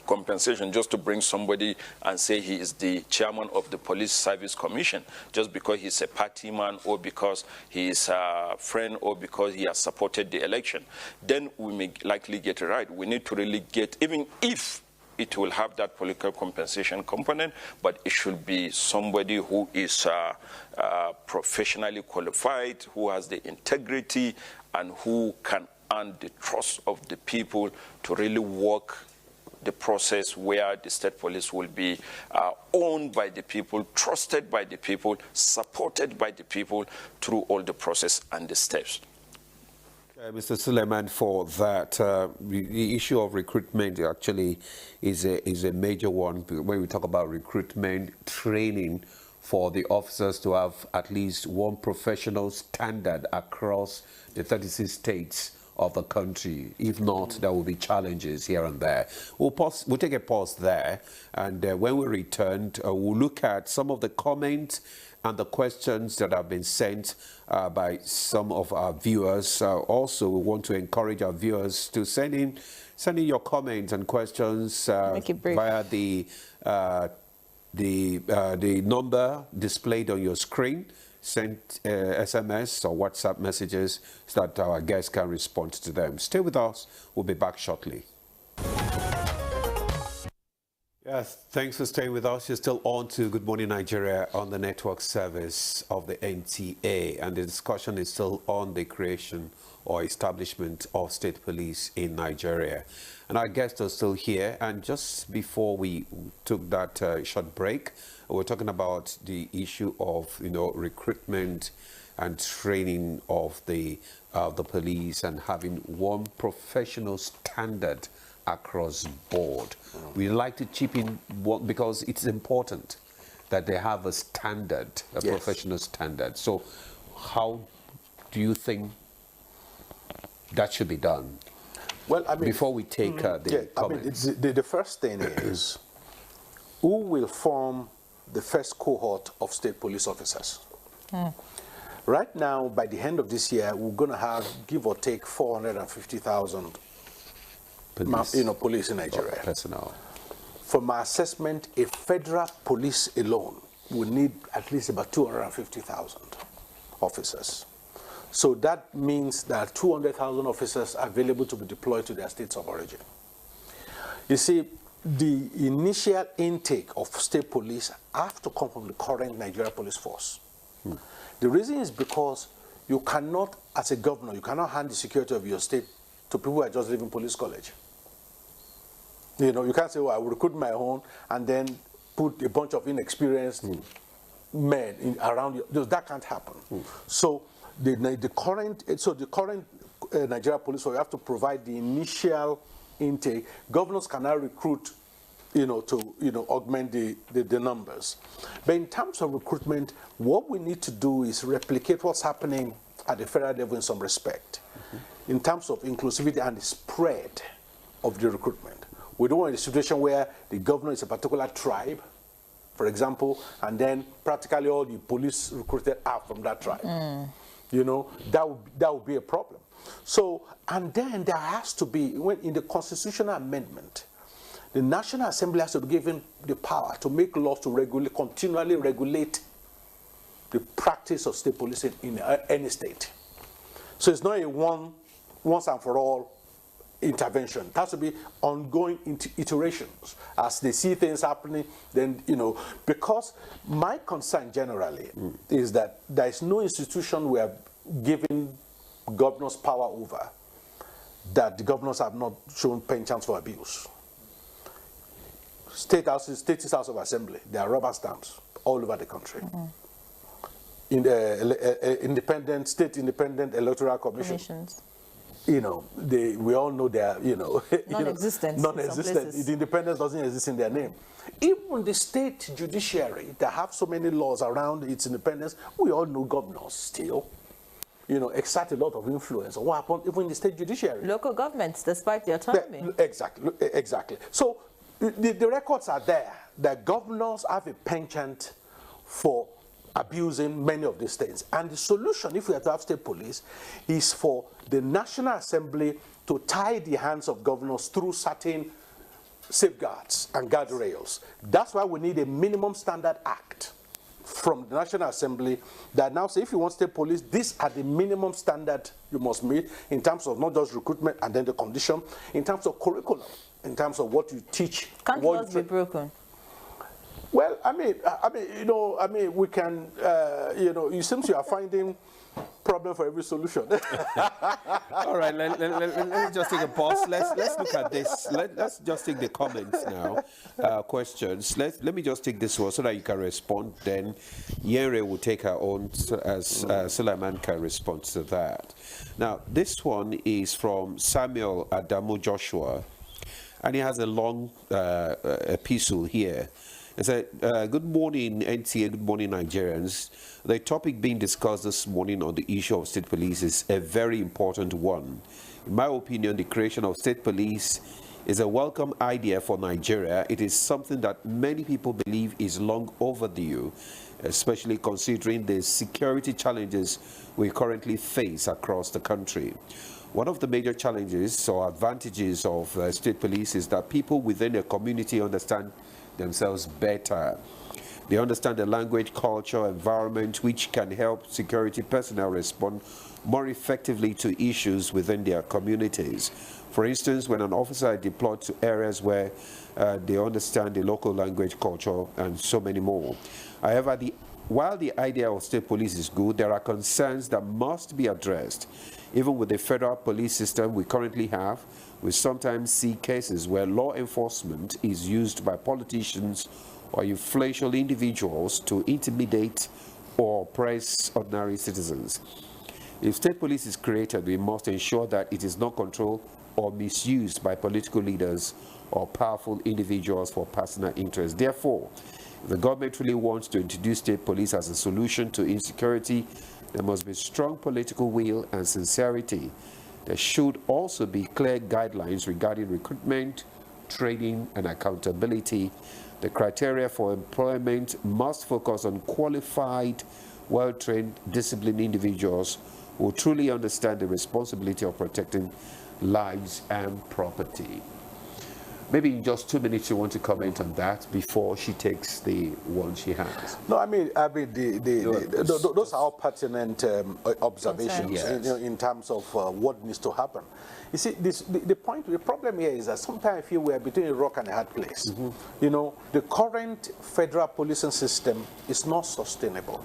compensation, just to bring somebody and say he is the chairman of the Police Service Commission, just because he's a party man or because he is a friend or because he has supported the election, then we may likely get it right. We need to really get, even if it will have that political compensation component, but it should be somebody who is professionally qualified, who has the integrity, and who can earn the trust of the people to really work the process where the state police will be owned by the people, trusted by the people, supported by the people through all the process and the steps. Mr. Suleiman, for that, the issue of recruitment actually is a major one. When we talk about recruitment, training for the officers to have at least one professional standard across the 36 states of the country. If not, there will be challenges here and there. We'll take a pause there, and when we return, we'll look at some of the comments and the questions that have been sent by some of our viewers. Also, we want to encourage our viewers to send in your comments and questions via the number displayed on your screen. Send SMS or WhatsApp messages so that our guests can respond to them. Stay with us. We'll be back shortly. Yes, thanks for staying with us. You're still on to Good Morning Nigeria on the network service of the NTA, and the discussion is still on the creation or establishment of state police in Nigeria. And our guests are still here, and just before we took that short break, we're talking about the issue of recruitment and training of the police and having one professional standard across board. We like to chip in because it's important that they have a standard, a professional standard. So how do you think that should be done? Well, I mean, before we take the comments. I mean, the first thing is, who will form the first cohort of state police officers? Right now, by the end of this year, we're going to have, give or take, 450,000 police in Nigeria. Personnel. From my assessment, a federal police alone will need at least about 250,000 officers. So that means that 200,000 officers are available to be deployed to their states of origin. You see, the initial intake of state police have to come from the current Nigeria police force. The reason is because you cannot, as a governor, you cannot hand the security of your state to people who are just leaving police college. You can't say, well, I will recruit my own and then put a bunch of inexperienced men around you. That can't happen. So the current Nigeria police force, you have to provide the initial intake. Governors can now recruit, to augment the numbers. But in terms of recruitment, what we need to do is replicate what's happening at the federal level in some respect, in terms of inclusivity and the spread of the recruitment. We don't want a situation where the governor is a particular tribe, for example, and then practically all the police recruited are from that tribe. That would be a problem. So, and then there has to be, in the constitutional amendment, the National Assembly has to be given the power to make laws to continually regulate the practice of state policing in any state. So it's not a once and for all intervention. It has to be ongoing iterations as they see things happening. Then, because my concern generally is that there is no institution we have given governors power over that the governors have not shown penchant for abuse. State House of Assembly, there are rubber stamps all over the country. In the state independent electoral commissions. We all know they are, non-existent. The independence doesn't exist in their name. Even the state judiciary that have so many laws around its independence, we all know governors still, exert a lot of influence on what happened even in the state judiciary. Local governments, despite their autonomy. Exactly. So the records are there that governors have a penchant for abusing many of these things. And the solution, if we have to have state police, is for the National Assembly to tie the hands of governors through certain safeguards and guardrails. That's why we need a minimum standard act from the National Assembly that now says if you want state police, these are the minimum standard you must meet in terms of not just recruitment and then the condition, in terms of curriculum, in terms of what you teach. Can't laws be broken? Well, we can, it seems you are finding problem for every solution. All right, let's just take a pause. Let's look at this. Let's just take the comments now, questions. Let me just take this one so that you can respond. Then Yere will take her own as Suleiman can respond to that. Now, this one is from Samuel Adamu Joshua, and he has a long epistle here. It said, good morning, NTA, good morning, Nigerians. The topic being discussed this morning on the issue of state police is a very important one. In my opinion, the creation of state police is a welcome idea for Nigeria. It is something that many people believe is long overdue, especially considering the security challenges we currently face across the country. One of the major challenges or advantages of state police is that people within a community understand themselves better. They understand the language, culture, environment, which can help security personnel respond more effectively to issues within their communities. For instance, when an officer is deployed to areas where they understand the local language, culture, and so many more. However, while the idea of state police is good, there are concerns that must be addressed. Even with the federal police system we currently have, we sometimes see cases where law enforcement is used by politicians or influential individuals to intimidate or oppress ordinary citizens. If state police is created, we must ensure that it is not controlled or misused by political leaders or powerful individuals for personal interest. Therefore, if the government really wants to introduce state police as a solution to insecurity, there must be strong political will and sincerity. There should also be clear guidelines regarding recruitment, training, and accountability. The criteria for employment must focus on qualified, well-trained, disciplined individuals who truly understand the responsibility of protecting lives and property. Maybe in just 2 minutes you want to comment on that before she takes the one she has. No, those are all pertinent observations. Yes. In terms of what needs to happen. You see, the problem here is that sometimes I feel we are between a rock and a hard place. The current federal policing system is not sustainable.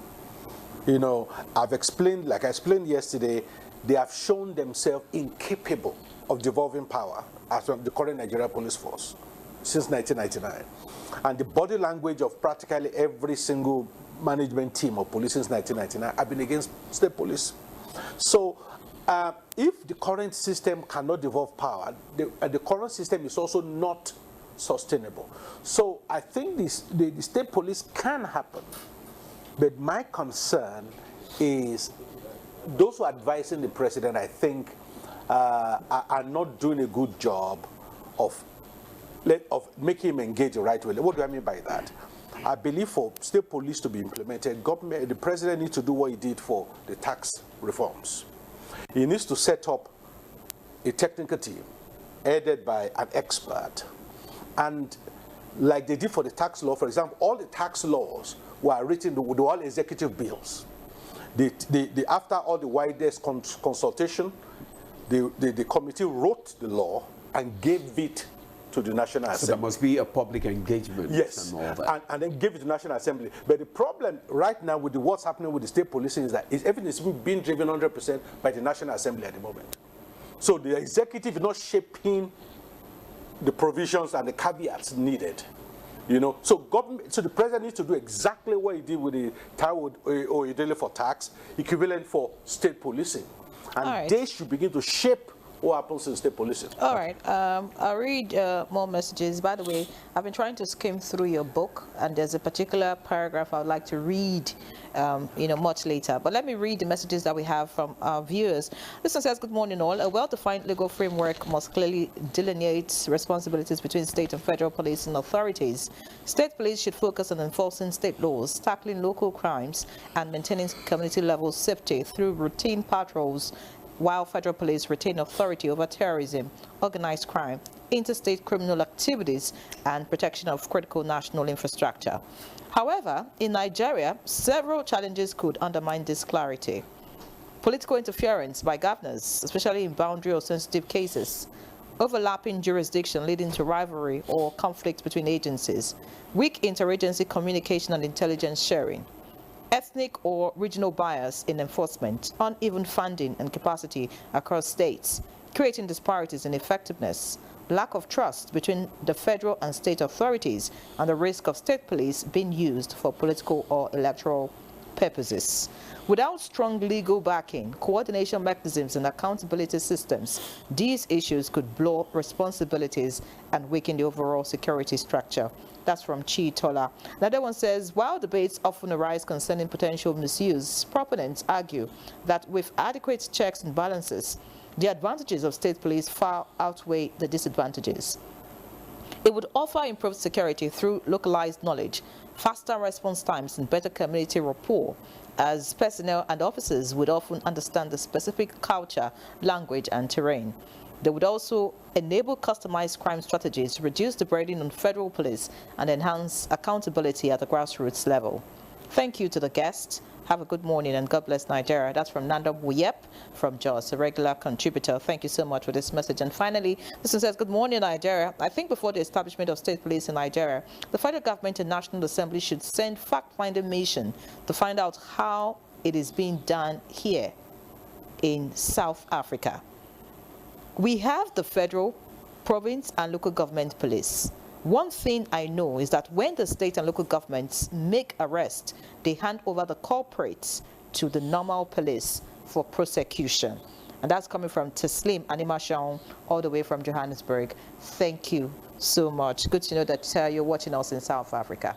I've explained, like I explained yesterday, they have shown themselves incapable of devolving power as from the current Nigerian police force since 1999. And the body language of practically every single management team of police since 1999, I've been against state police. So if the current system cannot devolve power, the current system is also not sustainable. So I think the state police can happen, but my concern is those who are advising the president, I think, are not doing a good job of making him engage the right way. What do I mean by that? I believe for state police to be implemented, the president needs to do what he did for the tax reforms. He needs to set up a technical team headed by an expert. And like they did for the tax law, for example, all the tax laws were written, they were all executive bills. After all the widest consultation, the committee wrote the law and gave it to the National Assembly. So there must be a public engagement. Yes, and all that. And then give it to the National Assembly. But the problem right now with what's happening with the state policing is that everything is being driven 100% by the National Assembly at the moment. So the executive is not shaping the provisions and the caveats needed. So the president needs to do exactly what he did with the Taiwo Oyedele for tax, equivalent for state policing. And they should begin to shape what happens in state policing. All right. I'll read more messages. By the way, I've been trying to skim through your book, and there's a particular paragraph I would like to read, much later. But let me read the messages that we have from our viewers. This one says, good morning all. A well-defined legal framework must clearly delineate responsibilities between state and federal policing authorities. State police should focus on enforcing state laws, tackling local crimes, and maintaining community-level safety through routine patrols, while federal police retain authority over terrorism, organized crime, interstate criminal activities, and protection of critical national infrastructure. However, in Nigeria, several challenges could undermine this clarity. Political interference by governors, especially in boundary or sensitive cases, overlapping jurisdiction leading to rivalry or conflict between agencies, weak interagency communication and intelligence sharing, ethnic or regional bias in enforcement, uneven funding and capacity across states, creating disparities in effectiveness, lack of trust between the federal and state authorities, and the risk of state police being used for political or electoral purposes. Without strong legal backing, coordination mechanisms, and accountability systems, these issues could blur responsibilities and weaken the overall security structure. That's from Chi Tola. Another one says, while debates often arise concerning potential misuse, proponents argue that with adequate checks and balances, the advantages of state police far outweigh the disadvantages. It would offer improved security through localized knowledge, faster response times, and better community rapport, as personnel and officers would often understand the specific culture, language, and terrain. They would also enable customized crime strategies, reduce the burden on federal police, and enhance accountability at the grassroots level. Thank you to the guests. Have a good morning and God bless Nigeria. That's from Nanda Wuyep from Jos, a regular contributor. Thank you so much for this message. And finally, this one says, good morning, Nigeria. I think before the establishment of state police in Nigeria, the federal government and National Assembly should send fact-finding mission to find out how it is being done here in South Africa. We have the federal, province, and local government police. One thing I know is that when the state and local governments make arrests, they hand over the culprits to the normal police for prosecution. And that's coming from Teslim Animation, all the way from Johannesburg. Thank you so much. Good to know that you're watching us in South Africa.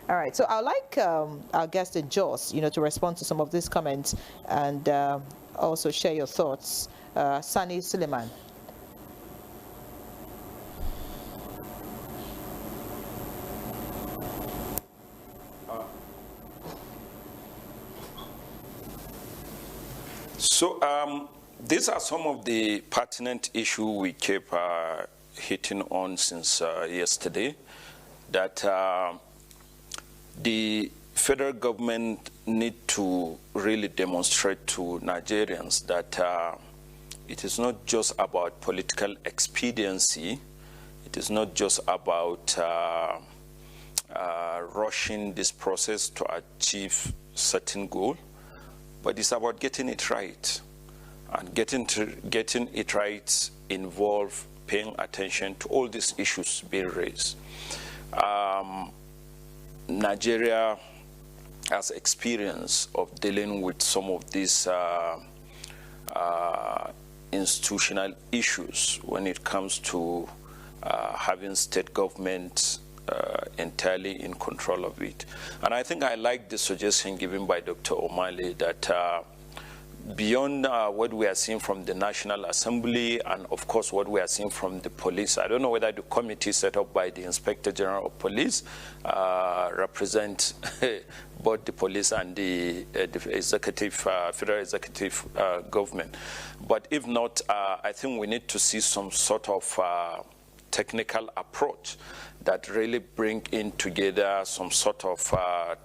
All right, so I'd like our guest in Jos, to respond to some of these comments and also share your thoughts. Sani Suleiman. So these are some of the pertinent issues we keep hitting on since yesterday, that the federal government need to really demonstrate to Nigerians that it is not just about political expediency, it is not just about rushing this process to achieve certain goal, but it's about getting it right. And getting it right involve paying attention to all these issues being raised. Nigeria has experience of dealing with some of these institutional issues when it comes to having state government entirely in control of it. And I think I like the suggestion given by Dr. O'Malley that beyond what we are seeing from the National Assembly and, of course, what we are seeing from the police, I don't know whether the committee set up by the Inspector General of Police represent both the police and the executive, federal executive government. But if not, I think we need to see some sort of technical approach that really bring in together some sort of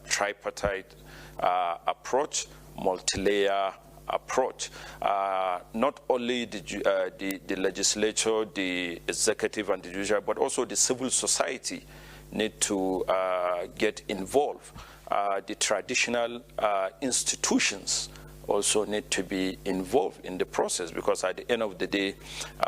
tripartite approach, multi-layer approach. Not only the legislature, the executive and the judiciary, but also the civil society need to get involved. The traditional institutions also need to be involved in the process, because at the end of the day,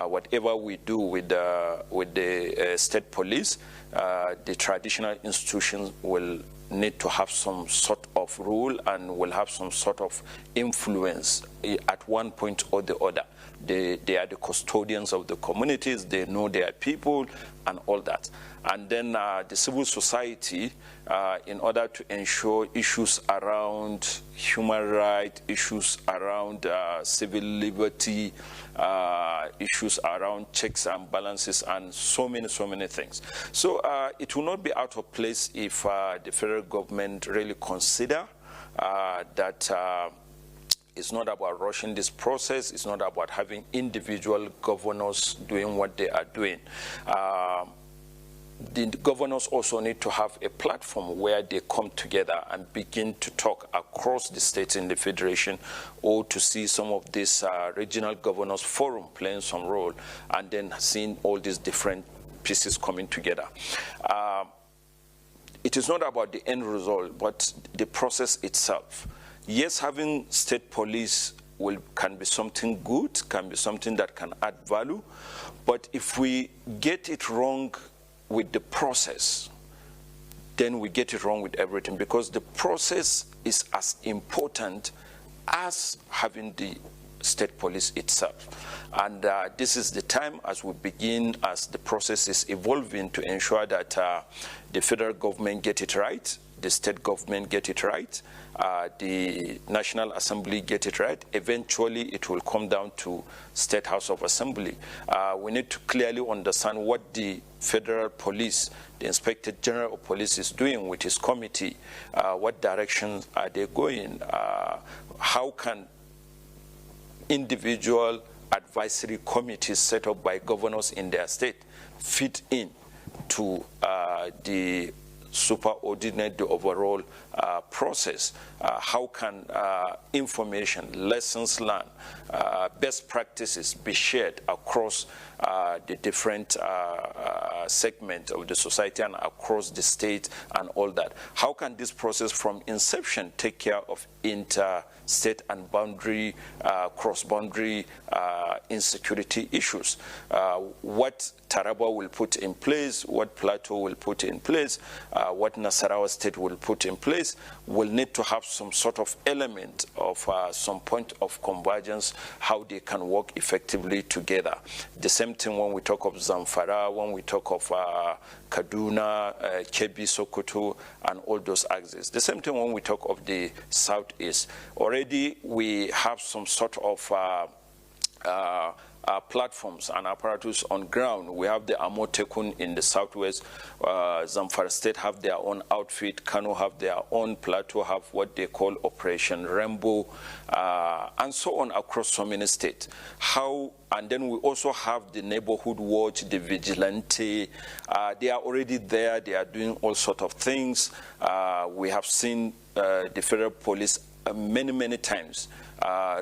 whatever we do with the state police, the traditional institutions will need to have some sort of rule and will have some sort of influence at one point or the other. They are the custodians of the communities, they know their people and all that. And then the civil society, in order to ensure issues around human rights, issues around civil liberty, issues around checks and balances, and so many things. So it will not be out of place if the federal government really consider that it's not about rushing this process. It's not about having individual governors doing what they are doing. The governors also need to have a platform where they come together and begin to talk across the states in the federation, or to see some of these regional governors forum playing some role, and then seeing all these different pieces coming together. It is not about the end result, but the process itself. Yes, having state police can be something good, can be something that can add value, but if we get it wrong with the process, then we get it wrong with everything, because the process is as important as having the state police itself. And this is the time, as we begin, as the process is evolving, to ensure that the federal government get it right, the state government get it right, the National Assembly get it right. Eventually, it will come down to State House of Assembly. We need to clearly understand what the federal police, the Inspector General of Police, is doing with his committee. What directions are they going? How can individual advisory committees set up by governors in their state fit in to the superordinate the overall process? How can information, lessons learned, best practices be shared across the different segments of the society and across the state and all that? How can this process from inception take care of interstate and boundary, cross-boundary insecurity issues? What Taraba will put in place, what Plateau will put in place, what Nasarawa State will put in place, will need to have some sort of element of some point of convergence, how they can work effectively together. The same thing when we talk of Zamfara, when we talk of Kaduna, Kebbi, Sokoto, and all those axes. The same thing when we talk of the Southeast. Already we have some sort of platforms and apparatus on ground. We have the Amotekun in the southwest. Zamfara State have their own outfit. Kano have their own. Plateau have what they call Operation Rainbow, and so on across so many states. And then we also have the neighborhood watch, the vigilante. They are already there. They are doing all sorts of things. We have seen the federal police many times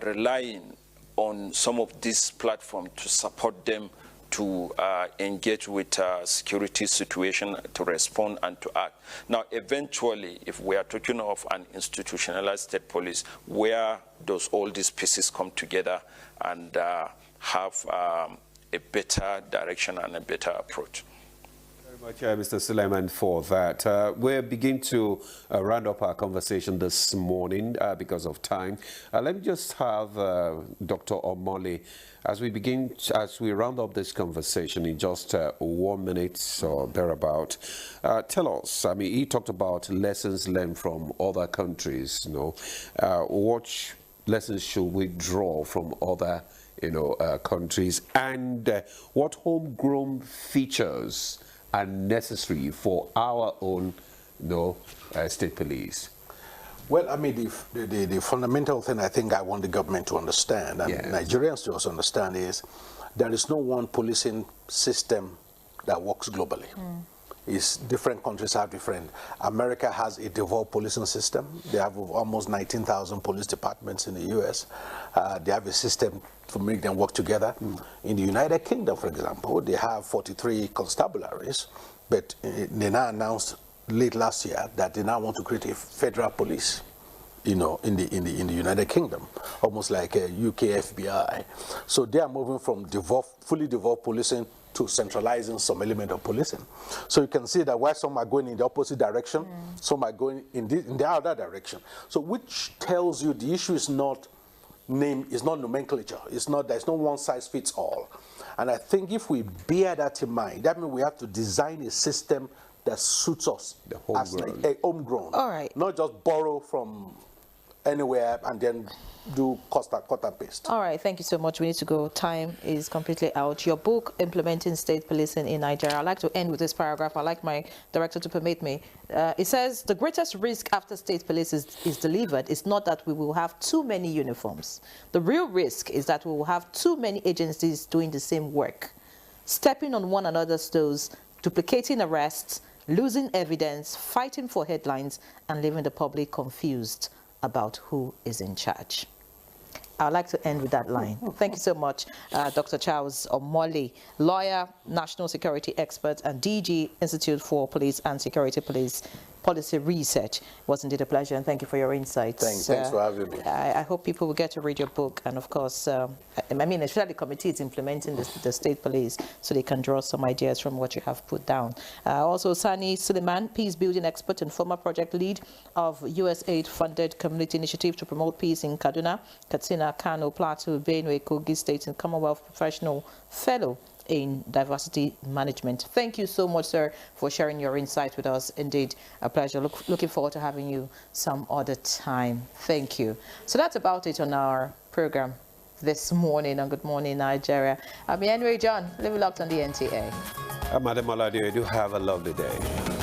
relying on some of these platforms to support them to engage with security situation, to respond and to act. Now, eventually, if we are talking of an institutionalized state police, where does all these pieces come together and have a better direction and a better approach? Much, Mr. Suleiman, for that. We're beginning to round up our conversation this morning because of time. Let me just have Dr. Omole, as we round up this conversation in just 1 minute or thereabout. Tell us, I mean, he talked about lessons learned from other countries, what lessons should we draw from other countries, and what homegrown features are necessary for our own state police? Well, I mean, the fundamental thing I think I want the government to understand, and Nigerians to also understand, is there is no one policing system that works globally. Is different countries have different. America has a devolved policing system. They have almost 19,000 police departments in the U.S. They have a system to make them work together. In the United Kingdom, for example, they have 43 constabularies, but they now announced late last year that they now want to create a federal police, in the United Kingdom, almost like a UK FBI. So they are moving from fully devolved policing to centralizing some element of policing. So you can see that while some are going in the opposite direction, some are going in the other direction. So which tells you the issue is not nomenclature. There's no one size fits all. And I think if we bear that in mind, that means we have to design a system that suits us as a homegrown. All right. Not just borrow from anywhere and then do cut and paste. All right, thank you so much. We need to go. Time is completely out. Your book, Implementing State Policing in Nigeria. I'd like to end with this paragraph. I'd like my director to permit me. It says, the greatest risk after state police is delivered is not that we will have too many uniforms. The real risk is that we will have too many agencies doing the same work, stepping on one another's toes, duplicating arrests, losing evidence, fighting for headlines, and leaving the public confused about who is in charge. I'd like to end with that line. Thank you so much, Dr. Charles Omole, lawyer, national security expert, and DG, Institute for Police and Security Policy Research. It was indeed a pleasure, and thank you for your insights. Thanks for having me. I hope people will get to read your book, and of course, especially the committee is implementing the state police, so they can draw some ideas from what you have put down. Also, Sani Suleiman, peace building expert and former project lead of USAID-funded community initiative to promote peace in Kaduna, Katsina, Kano, Plateau, Benue, Kogi States, and Commonwealth Professional Fellow in Diversity Management. Thank you so much, sir, for sharing your insight with us. Indeed, a pleasure. Looking forward to having you some other time. Thank you. So that's about it on our program this morning on Good Morning Nigeria. I'm Henry John, live locked on the NTA. Madam Olade, do have a lovely day.